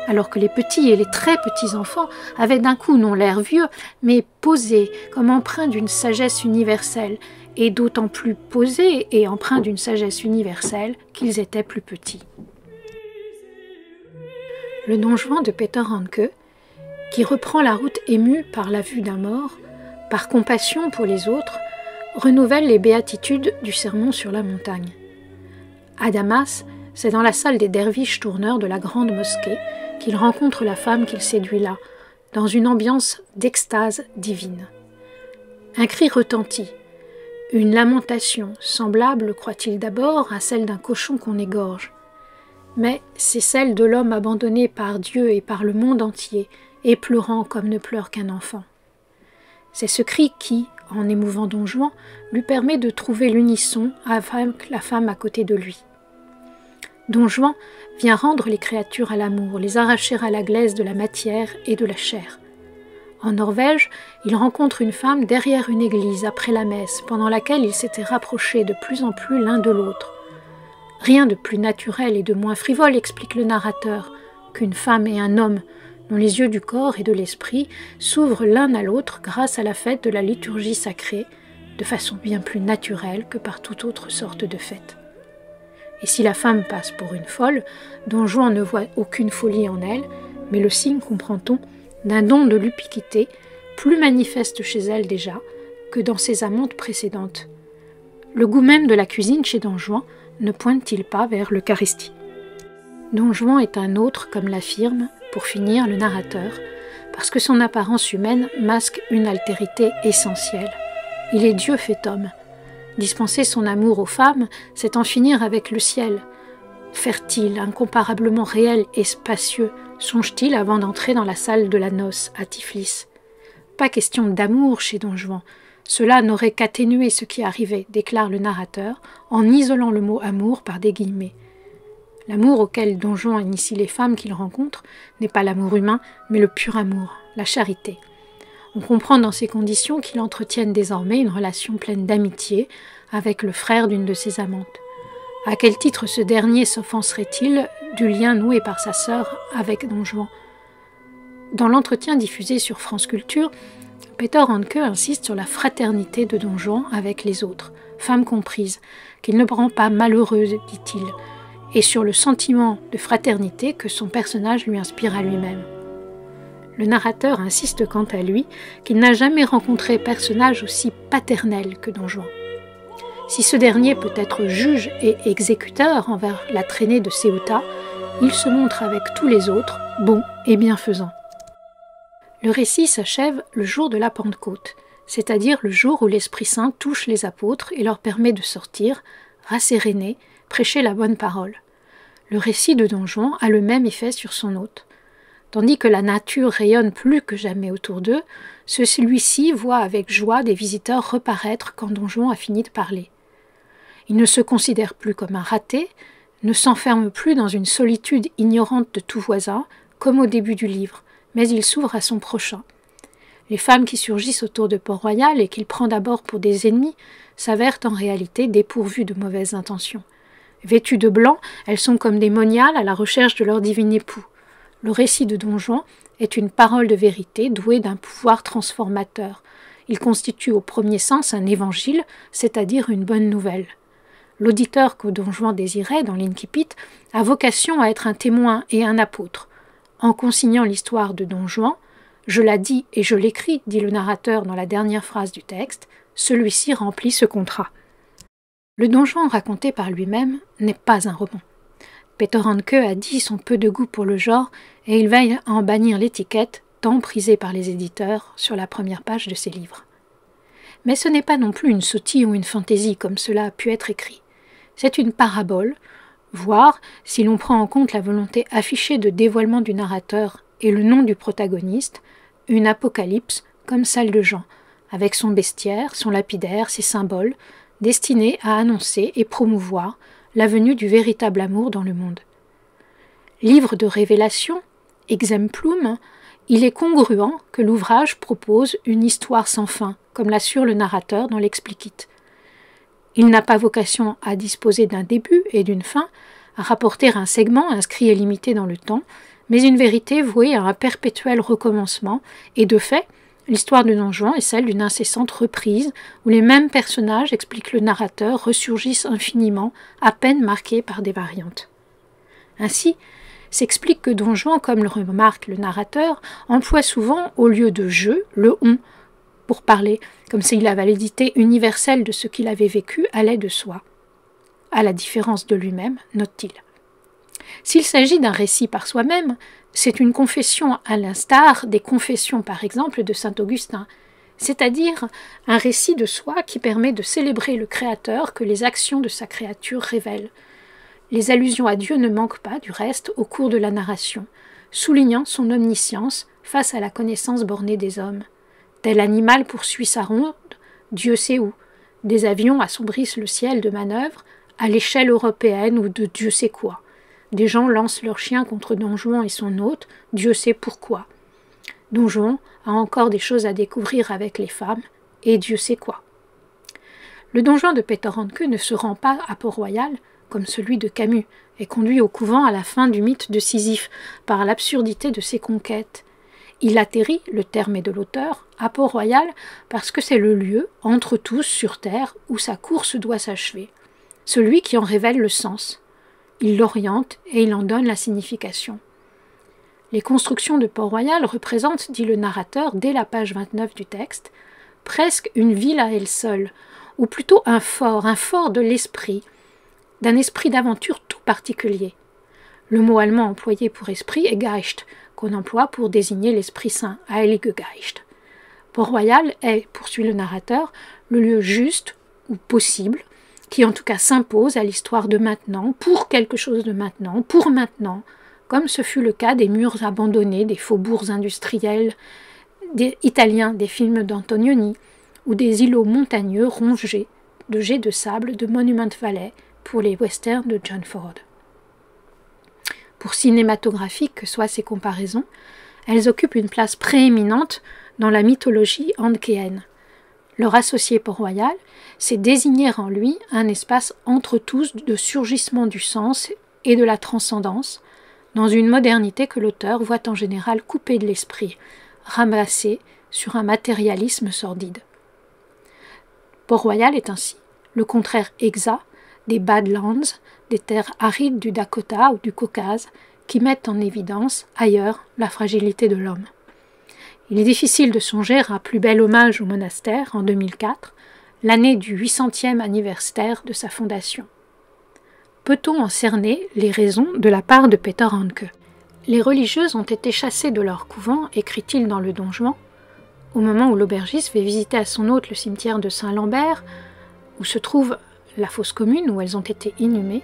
Speaker 1: alors que les petits et les très petits enfants avaient d'un coup non l'air vieux, mais posés, comme empreints d'une sagesse universelle, et d'autant plus posés et empreints d'une sagesse universelle qu'ils étaient plus petits. Le Don Juan de Peter Handke, qui reprend la route ému par la vue d'un mort, par compassion pour les autres, renouvelle les béatitudes du sermon sur la montagne. À Damas, c'est dans la salle des derviches tourneurs de la grande mosquée qu'il rencontre la femme qu'il séduit là, dans une ambiance d'extase divine. Un cri retentit, une lamentation, semblable, croit-il d'abord, à celle d'un cochon qu'on égorge. Mais c'est celle de l'homme abandonné par Dieu et par le monde entier, et pleurant comme ne pleure qu'un enfant. C'est ce cri qui, en émouvant Don Juan, lui permet de trouver l'unisson avec la femme à côté de lui. Don Juan vient rendre les créatures à l'amour, les arracher à la glaise de la matière et de la chair. En Norvège, il rencontre une femme derrière une église après la messe, pendant laquelle ils s'étaient rapprochés de plus en plus l'un de l'autre. Rien de plus naturel et de moins frivole, explique le narrateur, qu'une femme et un homme, dont les yeux du corps et de l'esprit s'ouvrent l'un à l'autre grâce à la fête de la liturgie sacrée, de façon bien plus naturelle que par toute autre sorte de fête. Et si la femme passe pour une folle, Don Juan ne voit aucune folie en elle, mais le signe, comprend-on, d'un don de l'ubiquité plus manifeste chez elle déjà que dans ses amantes précédentes. Le goût même de la cuisine chez Don Juan ne pointe-t-il pas vers l'Eucharistie? Don Juan est un autre, comme l'affirme, pour finir, le narrateur, parce que son apparence humaine masque une altérité essentielle. Il est Dieu fait homme. Dispenser son amour aux femmes, c'est en finir avec le ciel. Fertile, incomparablement réel et spacieux, songe-t-il avant d'entrer dans la salle de la noce à Tiflis. Pas question d'amour chez Don Juan. Cela n'aurait qu'atténué ce qui arrivait, déclare le narrateur, en isolant le mot amour par des guillemets. L'amour auquel Don Juan initie les femmes qu'il rencontre n'est pas l'amour humain, mais le pur amour, la charité. On comprend dans ces conditions qu'il entretienne désormais une relation pleine d'amitié avec le frère d'une de ses amantes. À quel titre ce dernier s'offenserait-il du lien noué par sa sœur avec Don Juan? Dans l'entretien diffusé sur France Culture, Peter Handke insiste sur la fraternité de Don Juan avec les autres, femmes comprises, qu'il ne rend pas malheureux, dit-il, et sur le sentiment de fraternité que son personnage lui inspire à lui-même. Le narrateur insiste quant à lui qu'il n'a jamais rencontré personnage aussi paternel que Don Juan. Si ce dernier peut être juge et exécuteur envers la traînée de Ceuta, il se montre avec tous les autres bon et bienfaisant. Le récit s'achève le jour de la Pentecôte, c'est-à-dire le jour où l'Esprit Saint touche les apôtres et leur permet de sortir, rassérénés, prêcher la bonne parole. Le récit de Don Juan a le même effet sur son hôte. Tandis que la nature rayonne plus que jamais autour d'eux, celui-ci voit avec joie des visiteurs reparaître quand Don Juan a fini de parler. Il ne se considère plus comme un raté, ne s'enferme plus dans une solitude ignorante de tout voisin, comme au début du livre, mais il s'ouvre à son prochain. Les femmes qui surgissent autour de Port-Royal et qu'il prend d'abord pour des ennemis s'avèrent en réalité dépourvues de mauvaises intentions. Vêtues de blanc, elles sont comme des moniales à la recherche de leur divin époux. Le récit de Don Juan est une parole de vérité douée d'un pouvoir transformateur. Il constitue au premier sens un évangile, c'est-à-dire une bonne nouvelle. L'auditeur que Don Juan désirait dans l'Incipit a vocation à être un témoin et un apôtre. En consignant l'histoire de Don Juan, « Je la dis et je l'écris », dit le narrateur dans la dernière phrase du texte, celui-ci remplit ce contrat. Le Don Juan raconté par lui-même n'est pas un roman. Peter Handke a dit son peu de goût pour le genre et il veille à en bannir l'étiquette, tant prisée par les éditeurs, sur la première page de ses livres. Mais ce n'est pas non plus une sottise ou une fantaisie comme cela a pu être écrit. C'est une parabole, voire, si l'on prend en compte la volonté affichée de dévoilement du narrateur et le nom du protagoniste, une apocalypse comme celle de Jean, avec son bestiaire, son lapidaire, ses symboles, destinés à annoncer et promouvoir la venue du véritable amour dans le monde. Livre de révélation, exemplum, il est congruent que l'ouvrage propose une histoire sans fin, comme l'assure le narrateur dans l'Explicit. Il n'a pas vocation à disposer d'un début et d'une fin, à rapporter un segment inscrit et limité dans le temps, mais une vérité vouée à un perpétuel recommencement, et de fait, l'histoire de Don Juan est celle d'une incessante reprise, où les mêmes personnages, explique le narrateur, ressurgissent infiniment, à peine marqués par des variantes. Ainsi, s'explique que Don Juan, comme le remarque le narrateur, emploie souvent, au lieu de « je », le « on », pour parler, comme si la validité universelle de ce qu'il avait vécu allait de soi. À la différence de lui-même, note-t-il. S'il s'agit d'un récit par soi-même, c'est une confession à l'instar des confessions par exemple de saint Augustin, c'est-à-dire un récit de soi qui permet de célébrer le Créateur que les actions de sa créature révèlent. Les allusions à Dieu ne manquent pas, du reste, au cours de la narration, soulignant son omniscience face à la connaissance bornée des hommes. Tel animal poursuit sa ronde, Dieu sait où. Des avions assombrissent le ciel de manœuvre, à l'échelle européenne ou de Dieu sait quoi. Des gens lancent leurs chiens contre Don Juan et son hôte, Dieu sait pourquoi. Don Juan a encore des choses à découvrir avec les femmes, et Dieu sait quoi. Le Don Juan de Peter Handke ne se rend pas à Port-Royal, comme celui de Camus, et conduit au couvent à la fin du mythe de Sisyphe, par l'absurdité de ses conquêtes. Il atterrit, le terme est de l'auteur, à Port-Royal parce que c'est le lieu, entre tous sur terre, où sa course doit s'achever. Celui qui en révèle le sens. Il l'oriente et il en donne la signification. Les constructions de Port-Royal représentent, dit le narrateur dès la page 29 du texte, presque une ville à elle seule, ou plutôt un fort de l'esprit, d'un esprit d'aventure tout particulier. Le mot allemand employé pour esprit est Geist, qu'on emploie pour désigner l'Esprit Saint, Heilige Geist. Port-Royal est, poursuit le narrateur, le lieu juste ou possible, qui en tout cas s'impose à l'histoire de maintenant, pour quelque chose de maintenant, pour maintenant, comme ce fut le cas des murs abandonnés, des faubourgs industriels italiens des films d'Antonioni, ou des îlots montagneux rongés de jets de sable de Monument Valley pour les westerns de John Ford. Pour cinématographiques que soient ces comparaisons, elles occupent une place prééminente dans la mythologie handkéenne. Leur associé Port-Royal, c'est désigner en lui un espace entre tous de surgissement du sens et de la transcendance, dans une modernité que l'auteur voit en général coupée de l'esprit, ramassée sur un matérialisme sordide. Port-Royal est ainsi le contraire exact des Badlands, des terres arides du Dakota ou du Caucase, qui mettent en évidence ailleurs la fragilité de l'homme. Il est difficile de songer à un plus bel hommage au monastère en 2004, l'année du 800e anniversaire de sa fondation. Peut-on en cerner les raisons de la part de Peter Handke? Les religieuses ont été chassées de leur couvent, écrit-il dans le Don Juan, au moment où l'aubergiste fait visiter à son hôte le cimetière de Saint-Lambert, où se trouve la fosse commune où elles ont été inhumées,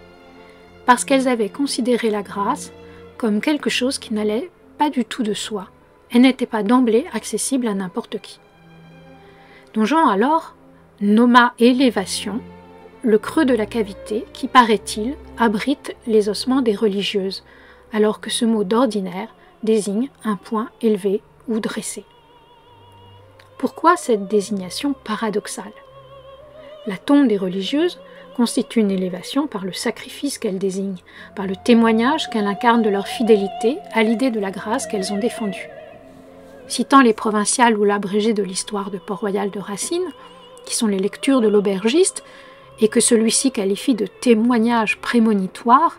Speaker 1: parce qu'elles avaient considéré la grâce comme quelque chose qui n'allait pas du tout de soi, et n'était pas d'emblée accessible à n'importe qui. Don Juan alors nomma élévation le creux de la cavité qui, paraît-il, abrite les ossements des religieuses, alors que ce mot d'ordinaire désigne un point élevé ou dressé. Pourquoi cette désignation paradoxale? La tombe des religieuses constitue une élévation par le sacrifice qu'elle désigne, par le témoignage qu'elle incarne de leur fidélité à l'idée de la grâce qu'elles ont défendue. Citant les provinciales ou l'abrégé de l'histoire de Port-Royal de Racine, qui sont les lectures de l'aubergiste, et que celui-ci qualifie de témoignage prémonitoire,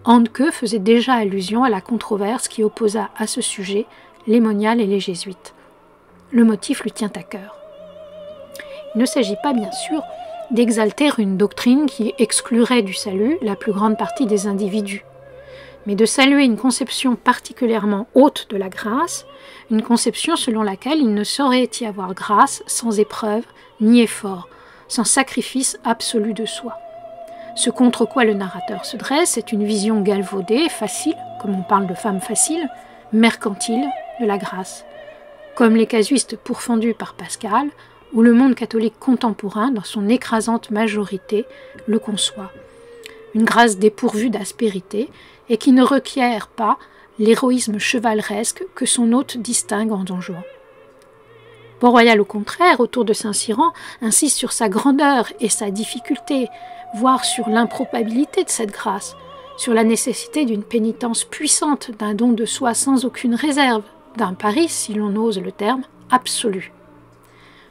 Speaker 1: Handke faisait déjà allusion à la controverse qui opposa à ce sujet les moniales et les jésuites. Le motif lui tient à cœur. Il ne s'agit pas, bien sûr, d'exalter une doctrine qui exclurait du salut la plus grande partie des individus, mais de saluer une conception particulièrement haute de la grâce, une conception selon laquelle il ne saurait y avoir grâce sans épreuve ni effort, sans sacrifice absolu de soi. Ce contre quoi le narrateur se dresse est une vision galvaudée, facile, comme on parle de femme facile, mercantile de la grâce, comme les casuistes pourfendus par Pascal, où le monde catholique contemporain, dans son écrasante majorité, le conçoit. Une grâce dépourvue d'aspérité et qui ne requiert pas l'héroïsme chevaleresque que son hôte distingue en Don Juan. Port-Royal, au contraire, autour de Saint-Cyran, insiste sur sa grandeur et sa difficulté, voire sur l'improbabilité de cette grâce, sur la nécessité d'une pénitence puissante, d'un don de soi sans aucune réserve, d'un pari, si l'on ose le terme, absolu.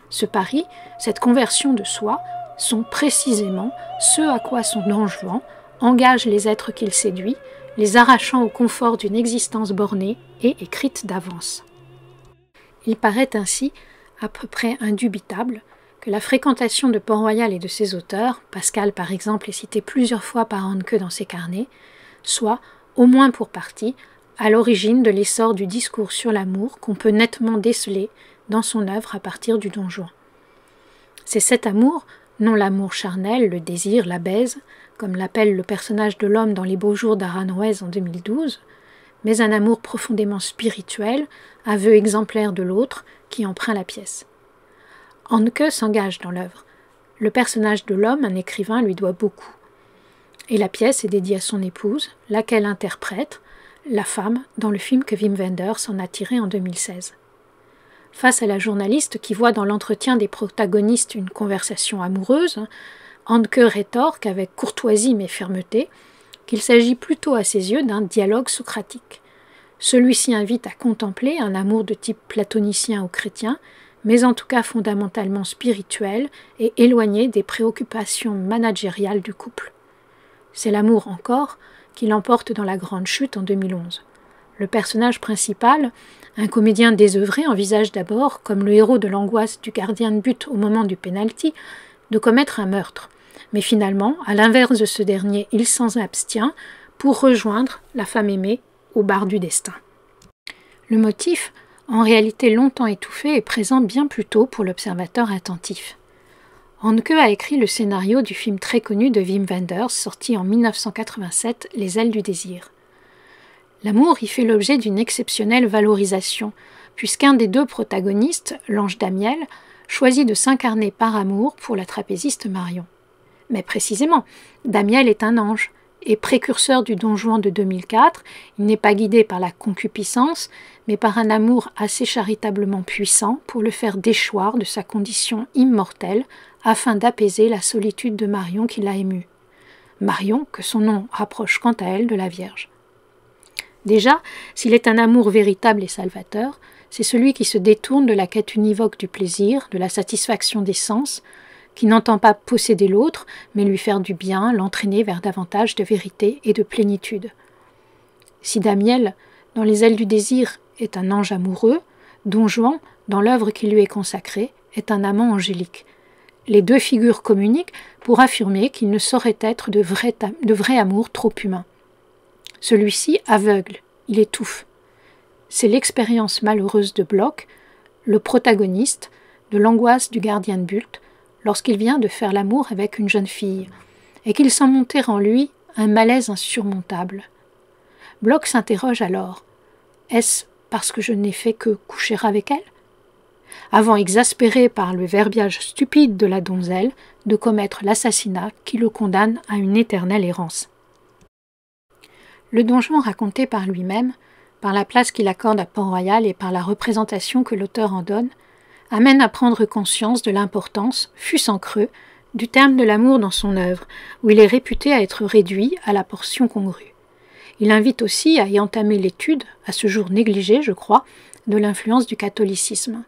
Speaker 1: Ce pari, cette conversion de soi, sont précisément ce à quoi son Don Juan engage les êtres qu'il séduit, les arrachant au confort d'une existence bornée et écrite d'avance. Il paraît ainsi à peu près indubitable que la fréquentation de Port-Royal et de ses auteurs, Pascal par exemple est cité plusieurs fois par Handke dans ses carnets, soit, au moins pour partie, à l'origine de l'essor du discours sur l'amour qu'on peut nettement déceler dans son œuvre à partir du Don Juan. C'est cet amour, non l'amour charnel, le désir, la baise, comme l'appelle le personnage de l'homme dans Les Beaux Jours d'Aranjuez en 2012, mais un amour profondément spirituel, aveu exemplaire de l'autre, qui empreint la pièce. Handke s'engage dans l'œuvre. Le personnage de l'homme, un écrivain, lui doit beaucoup. Et la pièce est dédiée à son épouse, laquelle interprète la femme dans le film que Wim Wenders en a tiré en 2016. Face à la journaliste qui voit dans l'entretien des protagonistes une conversation amoureuse, Handke rétorque avec courtoisie mais fermeté qu'il s'agit plutôt à ses yeux d'un dialogue socratique. Celui-ci invite à contempler un amour de type platonicien ou chrétien, mais en tout cas fondamentalement spirituel et éloigné des préoccupations managériales du couple. C'est l'amour encore qui l'emporte dans La Grande Chute en 2011. Le personnage principal, un comédien désœuvré, envisage d'abord, comme le héros de l'angoisse du gardien de but au moment du pénalty, de commettre un meurtre. Mais finalement, à l'inverse de ce dernier, il s'en abstient pour rejoindre la femme aimée au bar du destin. Le motif, en réalité longtemps étouffé, est présent bien plus tôt pour l'observateur attentif. Handke a écrit le scénario du film très connu de Wim Wenders, sorti en 1987, Les ailes du désir. L'amour y fait l'objet d'une exceptionnelle valorisation, puisqu'un des deux protagonistes, l'ange Damiel, choisit de s'incarner par amour pour la trapéziste Marion. Mais précisément, Damiel est un ange, et précurseur du Don Juan de 2004, il n'est pas guidé par la concupiscence, mais par un amour assez charitablement puissant pour le faire déchoir de sa condition immortelle afin d'apaiser la solitude de Marion qui l'a ému. Marion, que son nom rapproche quant à elle de la Vierge. Déjà, s'il est un amour véritable et salvateur, c'est celui qui se détourne de la quête univoque du plaisir, de la satisfaction des sens, qui n'entend pas posséder l'autre, mais lui faire du bien, l'entraîner vers davantage de vérité et de plénitude. Si Damiel, dans les ailes du désir, est un ange amoureux, Don Juan, dans l'œuvre qui lui est consacrée, est un amant angélique. Les deux figures communiquent pour affirmer qu'il ne saurait être de vrai amour trop humain. Celui-ci aveugle, il étouffe. C'est l'expérience malheureuse de Bloch, le protagoniste, de l'angoisse du gardien de but, lorsqu'il vient de faire l'amour avec une jeune fille, et qu'il sent monter en lui un malaise insurmontable. Bloch s'interroge alors, est-ce parce que je n'ai fait que coucher avec elle ? Avant, exaspéré par le verbiage stupide de la donzelle, de commettre l'assassinat qui le condamne à une éternelle errance. Le Don Juan raconté par lui-même, par la place qu'il accorde à Port-Royal et par la représentation que l'auteur en donne, amène à prendre conscience de l'importance, fût-ce en creux, du terme de l'amour dans son œuvre, où il est réputé à être réduit à la portion congrue. Il invite aussi à y entamer l'étude, à ce jour négligée, je crois, de l'influence du catholicisme.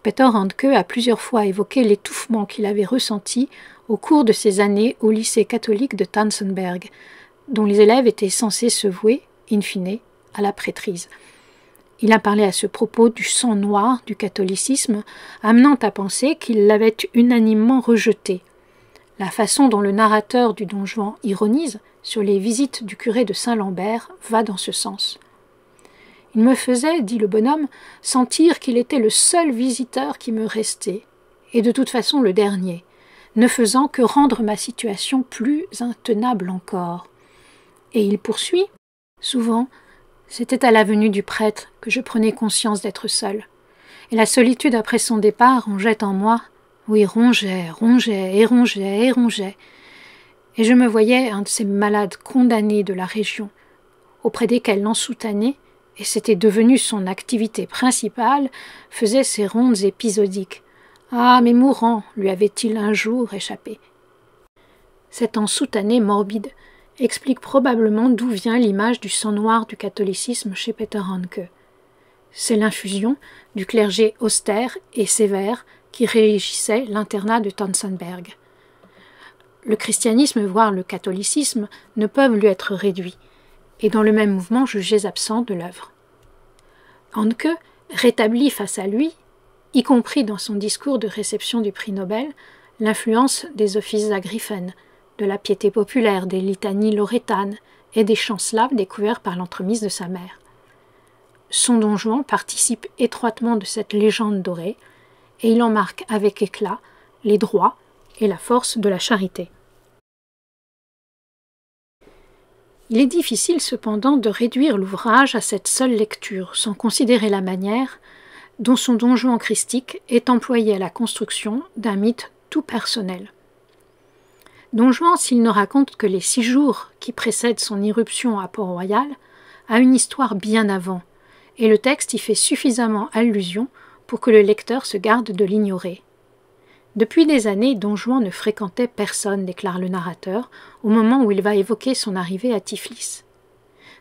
Speaker 1: Peter Handke a plusieurs fois évoqué l'étouffement qu'il avait ressenti au cours de ses années au lycée catholique de Tannsenberg, dont les élèves étaient censés se vouer, in fine, à la prêtrise. Il a parlé à ce propos du sang noir du catholicisme, amenant à penser qu'il l'avait unanimement rejeté. La façon dont le narrateur du Don Juan ironise sur les visites du curé de Saint-Lambert va dans ce sens. Il me faisait, dit le bonhomme, sentir qu'il était le seul visiteur qui me restait, et de toute façon le dernier, ne faisant que rendre ma situation plus intenable encore. Et il poursuit, souvent, c'était à la venue du prêtre que je prenais conscience d'être seul. Et la solitude après son départ rongeait en moi, oui, rongeait, et je me voyais un de ces malades condamnés de la région, auprès desquels l'ensoutanné, et c'était devenu son activité principale, faisait ses rondes épisodiques. Ah, mais mourant, lui avait-il un jour échappé. Cet ensoutanné morbide explique probablement d'où vient l'image du sang noir du catholicisme chez Peter Handke. C'est l'infusion du clergé austère et sévère qui régissait l'internat de Tannsenberg. Le christianisme, voire le catholicisme, ne peuvent lui être réduits, et dans le même mouvement jugés absents de l'œuvre. Handke rétablit face à lui, y compris dans son discours de réception du prix Nobel, l'influence des offices à Griffen, de la piété populaire, des litanies lorétanes et des chants slaves découverts par l'entremise de sa mère. Son Don Juan participe étroitement de cette légende dorée, et il en marque avec éclat les droits et la force de la charité. Il est difficile cependant de réduire l'ouvrage à cette seule lecture, sans considérer la manière dont son Don Juan christique est employé à la construction d'un mythe tout personnel. Don Juan, s'il ne raconte que les 6 jours qui précèdent son irruption à Port-Royal, a une histoire bien avant, et le texte y fait suffisamment allusion pour que le lecteur se garde de l'ignorer. Depuis des années, Don Juan ne fréquentait personne, déclare le narrateur, au moment où il va évoquer son arrivée à Tiflis.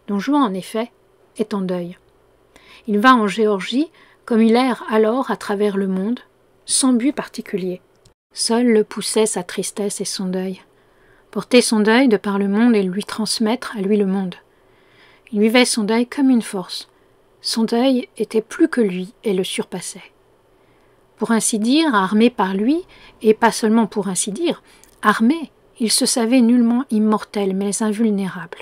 Speaker 1: Don Juan, en effet, est en deuil. Il va en Géorgie, comme il erre alors à travers le monde, sans but particulier. Seul le poussait sa tristesse et son deuil. Porter son deuil de par le monde et lui transmettre à lui le monde. Il vivait son deuil comme une force. Son deuil était plus que lui et le surpassait. Pour ainsi dire, armé par lui, et pas seulement pour ainsi dire, armé, il se savait nullement immortel mais invulnérable.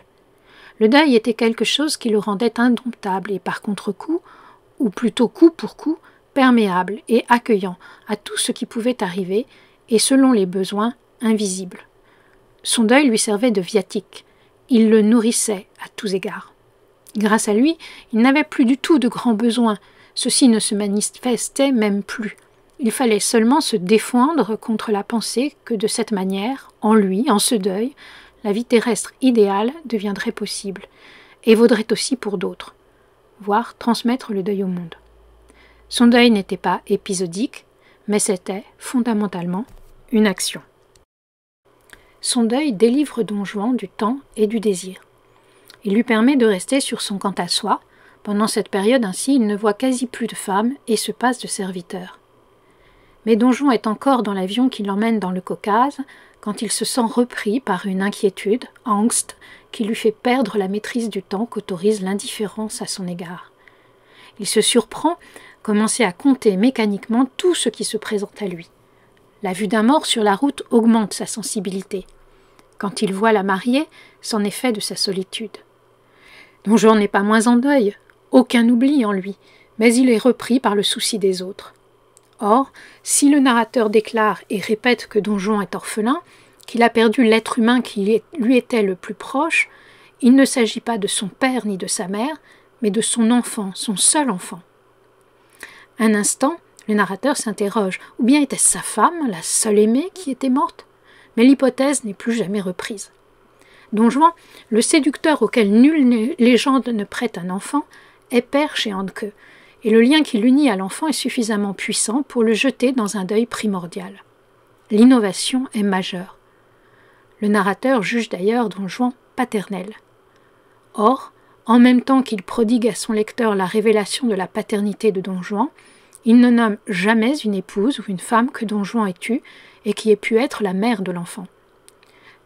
Speaker 1: Le deuil était quelque chose qui le rendait indomptable et par contre-coup, ou plutôt coup pour coup, perméable et accueillant à tout ce qui pouvait arriver et selon les besoins, invisible. Son deuil lui servait de viatique, il le nourrissait à tous égards. Grâce à lui, il n'avait plus du tout de grands besoins, ceux-ci ne se manifestaient même plus. Il fallait seulement se défendre contre la pensée que de cette manière, en lui, en ce deuil, la vie terrestre idéale deviendrait possible, et vaudrait aussi pour d'autres, voire transmettre le deuil au monde. Son deuil n'était pas épisodique, mais c'était, fondamentalement, une action. Son deuil délivre Don Juan du temps et du désir. Il lui permet de rester sur son quant à soi. Pendant cette période ainsi, il ne voit quasi plus de femmes et se passe de serviteurs. Mais Don Juan est encore dans l'avion qui l'emmène dans le Caucase quand il se sent repris par une inquiétude, angst, qui lui fait perdre la maîtrise du temps qu'autorise l'indifférence à son égard. Il se surprend, commencer à compter mécaniquement tout ce qui se présente à lui. La vue d'un mort sur la route augmente sa sensibilité. Quand il voit la mariée, c'en est fait de sa solitude. Don Juan n'est pas moins en deuil, aucun oubli en lui, mais il est repris par le souci des autres. Or, si le narrateur déclare et répète que Don Juan est orphelin, qu'il a perdu l'être humain qui lui était le plus proche, il ne s'agit pas de son père ni de sa mère, mais de son enfant, son seul enfant. Un instant, le narrateur s'interroge, ou bien était-ce sa femme, la seule aimée, qui était morte? Mais l'hypothèse n'est plus jamais reprise. Don Juan, le séducteur auquel nulle légende ne prête un enfant, est père chez Handke, et le lien qui l'unit à l'enfant est suffisamment puissant pour le jeter dans un deuil primordial. L'innovation est majeure. Le narrateur juge d'ailleurs Don Juan paternel. Or, en même temps qu'il prodigue à son lecteur la révélation de la paternité de Don Juan, il ne nomme jamais une épouse ou une femme que Don Juan ait eue et qui ait pu être la mère de l'enfant.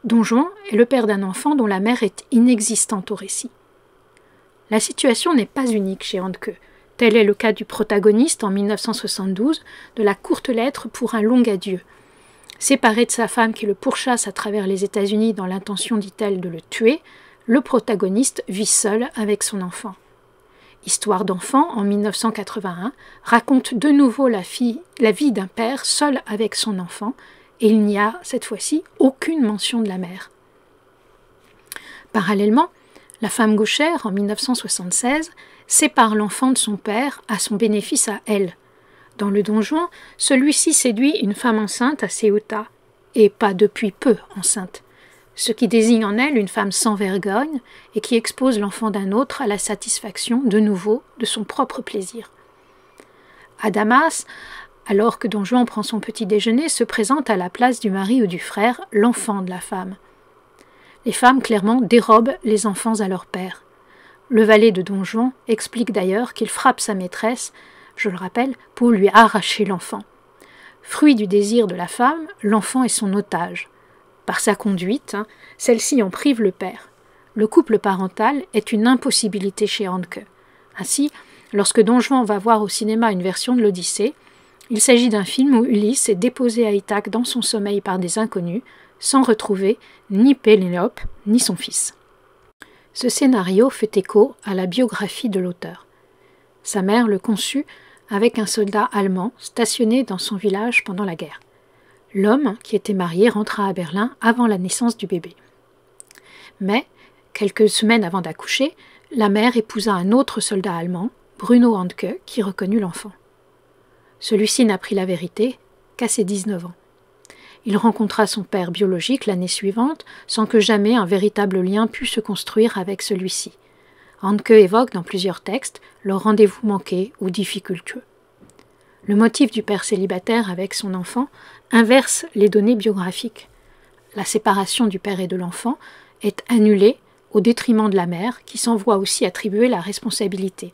Speaker 1: Don Juan est le père d'un enfant dont la mère est inexistante au récit. La situation n'est pas unique chez Handke. Tel est le cas du protagoniste en 1972 de la courte lettre pour un long adieu. Séparé de sa femme qui le pourchasse à travers les États-Unis dans l'intention, dit-elle, de le tuer, le protagoniste vit seul avec son enfant. Histoire d'enfant, en 1981, raconte de nouveau la vie d'un père seul avec son enfant, et il n'y a, cette fois-ci, aucune mention de la mère. Parallèlement, La femme gauchère, en 1976, sépare l'enfant de son père à son bénéfice à elle. Dans le Don Juan, celui-ci séduit une femme enceinte à Ceuta, et pas depuis peu enceinte, ce qui désigne en elle une femme sans vergogne et qui expose l'enfant d'un autre à la satisfaction, de nouveau, de son propre plaisir. À Damas, alors que Don Juan prend son petit déjeuner, se présente à la place du mari ou du frère l'enfant de la femme. Les femmes, clairement, dérobent les enfants à leur père. Le valet de Don Juan explique d'ailleurs qu'il frappe sa maîtresse, je le rappelle, pour lui arracher l'enfant. Fruit du désir de la femme, l'enfant est son otage. Par sa conduite, celle-ci en prive le père. Le couple parental est une impossibilité chez Handke. Ainsi, lorsque Don Juan va voir au cinéma une version de l'Odyssée, il s'agit d'un film où Ulysse est déposé à Ithaque dans son sommeil par des inconnus, sans retrouver ni Pénélope ni son fils. Ce scénario fait écho à la biographie de l'auteur. Sa mère le conçut avec un soldat allemand stationné dans son village pendant la guerre. L'homme, qui était marié, rentra à Berlin avant la naissance du bébé. Mais, quelques semaines avant d'accoucher, la mère épousa un autre soldat allemand, Bruno Handke, qui reconnut l'enfant. Celui-ci n'apprit la vérité qu'à ses 19 ans. Il rencontra son père biologique l'année suivante, sans que jamais un véritable lien pût se construire avec celui-ci. Handke évoque dans plusieurs textes leur rendez-vous manqué ou difficultueux. Le motif du père célibataire avec son enfant inverse les données biographiques. La séparation du père et de l'enfant est annulée au détriment de la mère, qui s'en voit aussi attribuer la responsabilité.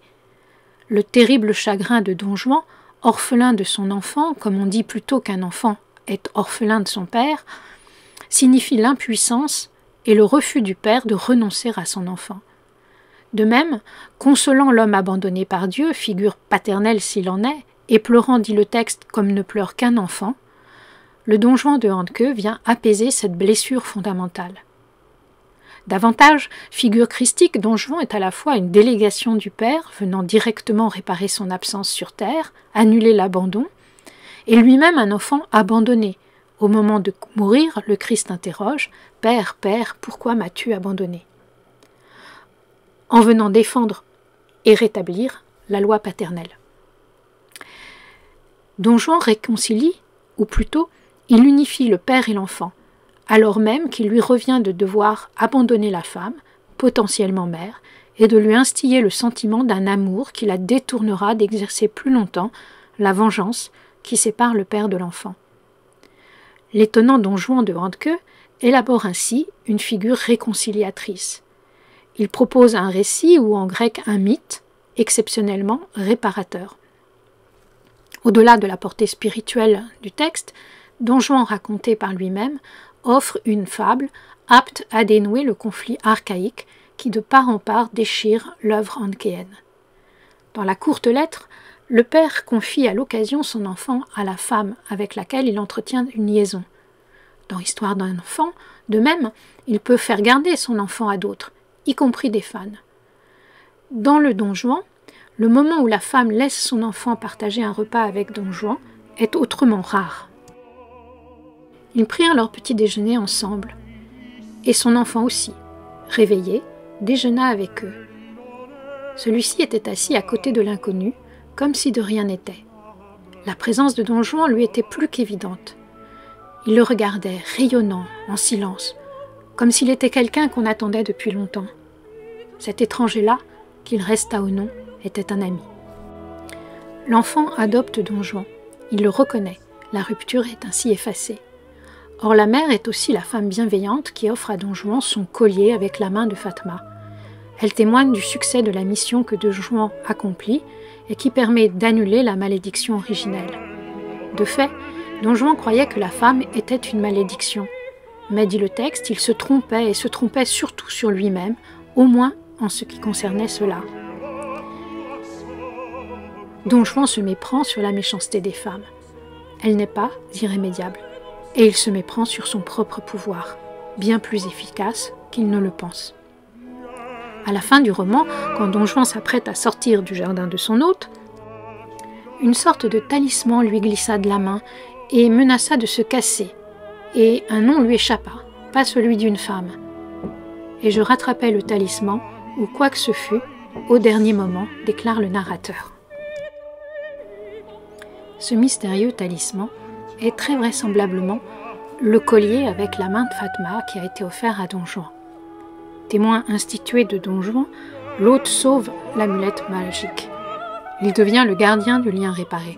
Speaker 1: Le terrible chagrin de Don Juan, orphelin de son enfant, comme on dit plutôt qu'un enfant est orphelin de son père, signifie l'impuissance et le refus du père de renoncer à son enfant. De même, consolant l'homme abandonné par Dieu, figure paternelle s'il en est, et pleurant, dit le texte, comme ne pleure qu'un enfant, le Don Juan de Handke vient apaiser cette blessure fondamentale. Davantage, figure christique, Don Juan est à la fois une délégation du Père, venant directement réparer son absence sur terre, annuler l'abandon, et lui-même un enfant abandonné. Au moment de mourir, le Christ interroge « Père, Père, pourquoi m'as-tu abandonné ?» en venant défendre et rétablir la loi paternelle. Don Juan réconcilie, ou plutôt, il unifie le père et l'enfant, alors même qu'il lui revient de devoir abandonner la femme, potentiellement mère, et de lui instiller le sentiment d'un amour qui la détournera d'exercer plus longtemps la vengeance qui sépare le père de l'enfant. L'étonnant Don Juan de Handke élabore ainsi une figure réconciliatrice. Il propose un récit ou en grec un mythe, exceptionnellement réparateur. Au-delà de la portée spirituelle du texte, Don Juan raconté par lui-même offre une fable apte à dénouer le conflit archaïque qui de part en part déchire l'œuvre anchéenne. Dans la courte lettre, le père confie à l'occasion son enfant à la femme avec laquelle il entretient une liaison. Dans Histoire d'un enfant, de même, il peut faire garder son enfant à d'autres, y compris des fans. Dans le Don Juan, le moment où la femme laisse son enfant partager un repas avec Don Juan est autrement rare. Ils prirent leur petit déjeuner ensemble, et son enfant aussi, réveillé, déjeuna avec eux. Celui-ci était assis à côté de l'inconnu, comme si de rien n'était. La présence de Don Juan lui était plus qu'évidente. Il le regardait, rayonnant, en silence, comme s'il était quelqu'un qu'on attendait depuis longtemps. Cet étranger-là, qu'il resta ou non, était un ami. L'enfant adopte Don Juan. Il le reconnaît. La rupture est ainsi effacée. Or la mère est aussi la femme bienveillante qui offre à Don Juan son collier avec la main de Fatma. Elle témoigne du succès de la mission que Don Juan accomplit et qui permet d'annuler la malédiction originelle. De fait, Don Juan croyait que la femme était une malédiction. Mais, dit le texte, il se trompait et se trompait surtout sur lui-même, au moins en ce qui concernait cela. Don Juan se méprend sur la méchanceté des femmes. Elle n'est pas irrémédiable, et il se méprend sur son propre pouvoir, bien plus efficace qu'il ne le pense. À la fin du roman, quand Don Juan s'apprête à sortir du jardin de son hôte, une sorte de talisman lui glissa de la main et menaça de se casser, et un nom lui échappa, pas celui d'une femme. Et je rattrapai le talisman, ou quoi que ce fût, au dernier moment, déclare le narrateur. Ce mystérieux talisman est très vraisemblablement le collier avec la main de Fatma qui a été offert à Don Juan. Témoin institué de Don Juan, l'hôte sauve l'amulette magique. Il devient le gardien du lien réparé.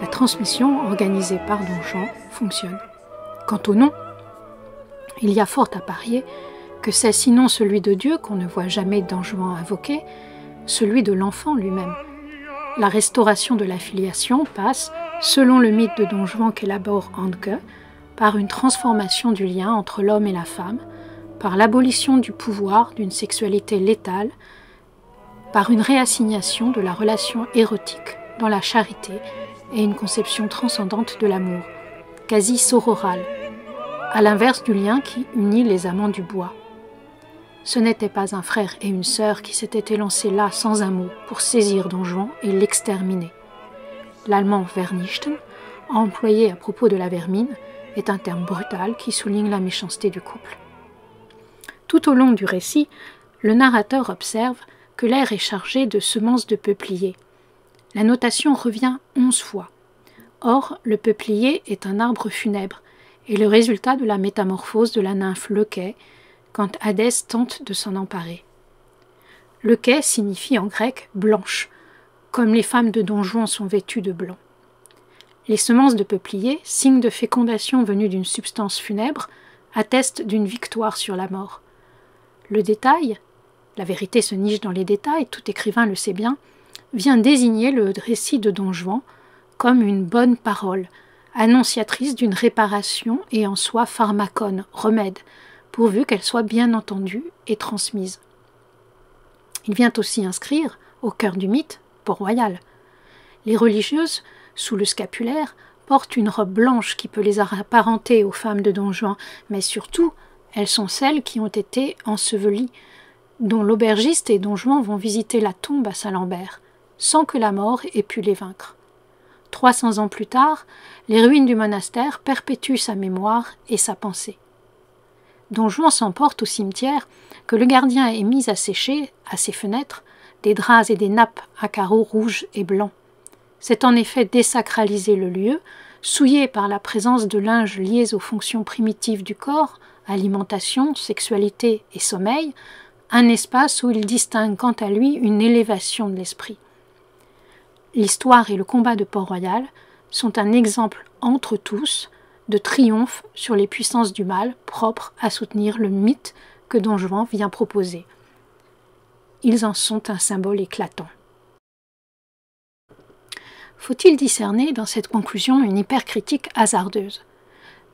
Speaker 1: La transmission organisée par Don Juan fonctionne. Quant au nom, il y a fort à parier que c'est sinon celui de Dieu qu'on ne voit jamais Don Juan invoquer, celui de l'enfant lui-même. La restauration de la filiation passe, selon le mythe de Don Juan qu'élabore Handke, par une transformation du lien entre l'homme et la femme, par l'abolition du pouvoir d'une sexualité létale, par une réassignation de la relation érotique dans la charité et une conception transcendante de l'amour, quasi sororal, à l'inverse du lien qui unit les amants du bois. Ce n'était pas un frère et une sœur qui s'étaient élancés là sans un mot pour saisir Don Juan et l'exterminer. L'allemand vernichten, employé à propos de la vermine, est un terme brutal qui souligne la méchanceté du couple. Tout au long du récit, le narrateur observe que l'air est chargé de semences de peuplier. La notation revient 11 fois. Or, le peuplier est un arbre funèbre et le résultat de la métamorphose de la nymphe Leucée quand Hadès tente de s'en emparer. Leucée signifie en grec « blanche », comme les femmes de Don Juan sont vêtues de blanc. Les semences de peuplier, signe de fécondation venue d'une substance funèbre, attestent d'une victoire sur la mort. Le détail, la vérité se niche dans les détails, tout écrivain le sait bien, vient désigner le récit de Don Juan comme une bonne parole, annonciatrice d'une réparation et en soi pharmacone, remède, pourvu qu'elle soit bien entendue et transmise. Il vient aussi inscrire, au cœur du mythe, Port-Royal. Les religieuses, sous le scapulaire, portent une robe blanche qui peut les apparenter aux femmes de Don Juan, mais surtout, elles sont celles qui ont été ensevelies, dont l'aubergiste et Don Juan vont visiter la tombe à Saint-Lambert, sans que la mort ait pu les vaincre. 300 ans plus tard, les ruines du monastère perpétuent sa mémoire et sa pensée. Don Juan s'emporte au cimetière que le gardien ait mis à sécher, à ses fenêtres, des draps et des nappes à carreaux rouges et blancs. C'est en effet désacraliser le lieu, souillé par la présence de linges liés aux fonctions primitives du corps, alimentation, sexualité et sommeil, un espace où il distingue quant à lui une élévation de l'esprit. L'histoire et le combat de Port-Royal sont un exemple entre tous de triomphe sur les puissances du mal propre à soutenir le mythe que Don Juan vient proposer. ils en sont un symbole éclatant. Faut-il discerner dans cette conclusion une hypercritique hasardeuse?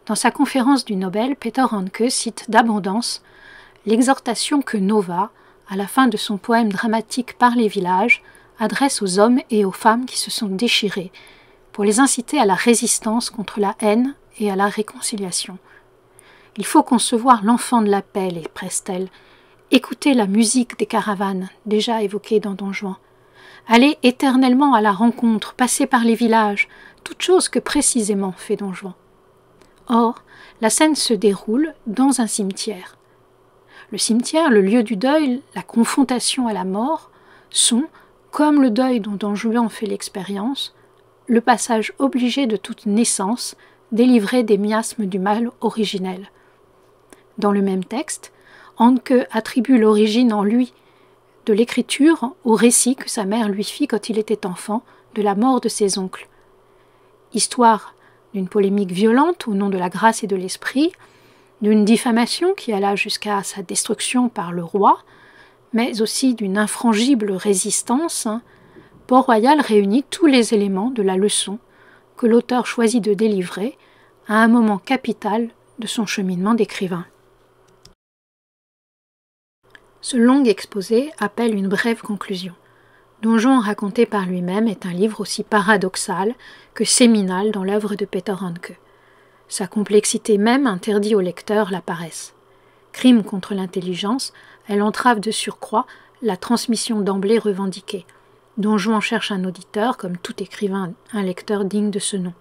Speaker 1: Dans sa conférence du Nobel, Peter Handke cite d'abondance l'exhortation que Nova, à la fin de son poème dramatique Par les villages, adresse aux hommes et aux femmes qui se sont déchirés, pour les inciter à la résistance contre la haine et à la réconciliation. Il faut concevoir l'enfant de la paix, les presse-t-elle, écouter la musique des caravanes, déjà évoquée dans Don Juan, aller éternellement à la rencontre, passer par les villages, toute chose que précisément fait Don Juan. Or, la scène se déroule dans un cimetière. Le cimetière, le lieu du deuil, la confrontation à la mort, sont, comme le deuil dont Don Juan fait l'expérience, le passage obligé de toute naissance, délivré des miasmes du mal originel. Dans le même texte, Handke attribue l'origine en lui de l'écriture au récit que sa mère lui fit quand il était enfant de la mort de ses oncles. Histoire d'une polémique violente au nom de la grâce et de l'esprit, d'une diffamation qui alla jusqu'à sa destruction par le roi, mais aussi d'une infrangible résistance, Port-Royal réunit tous les éléments de la leçon que l'auteur choisit de délivrer à un moment capital de son cheminement d'écrivain. Ce long exposé appelle une brève conclusion. Don Juan raconté par lui-même est un livre aussi paradoxal que séminal dans l'œuvre de Peter Handke. Sa complexité même interdit au lecteur la paresse. Crime contre l'intelligence, elle entrave de surcroît la transmission d'emblée revendiquée. Don Juan cherche un auditeur, comme tout écrivain, un lecteur digne de ce nom.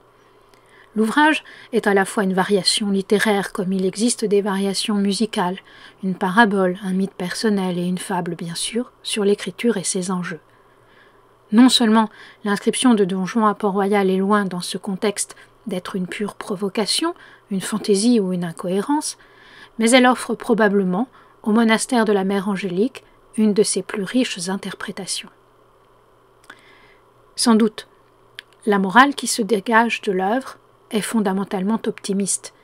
Speaker 1: L'ouvrage est à la fois une variation littéraire, comme il existe des variations musicales, une parabole, un mythe personnel et une fable, bien sûr, sur l'écriture et ses enjeux. Non seulement l'inscription de Don Juan à Port-Royal est loin, dans ce contexte, d'être une pure provocation, une fantaisie ou une incohérence, mais elle offre probablement, au monastère de la Mère Angélique, une de ses plus riches interprétations. Sans doute, la morale qui se dégage de l'œuvre est fondamentalement optimiste,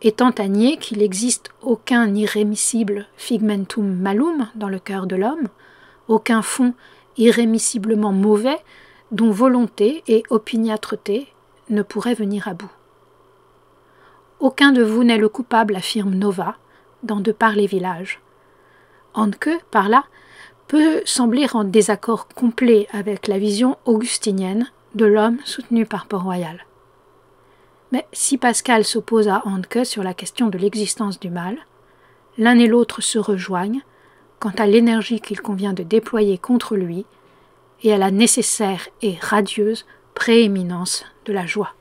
Speaker 1: étant à nier qu'il n'existe aucun irrémissible figmentum malum dans le cœur de l'homme, aucun fond irrémissiblement mauvais dont volonté et opiniâtreté ne pourraient venir à bout. Aucun de vous n'est le coupable, affirme Nova, dans De par les villages. Handke, par là, peut sembler en désaccord complet avec la vision augustinienne de l'homme soutenu par Port-Royal. Mais si Pascal s'oppose à Handke sur la question de l'existence du mal, l'un et l'autre se rejoignent quant à l'énergie qu'il convient de déployer contre lui et à la nécessaire et radieuse prééminence de la joie.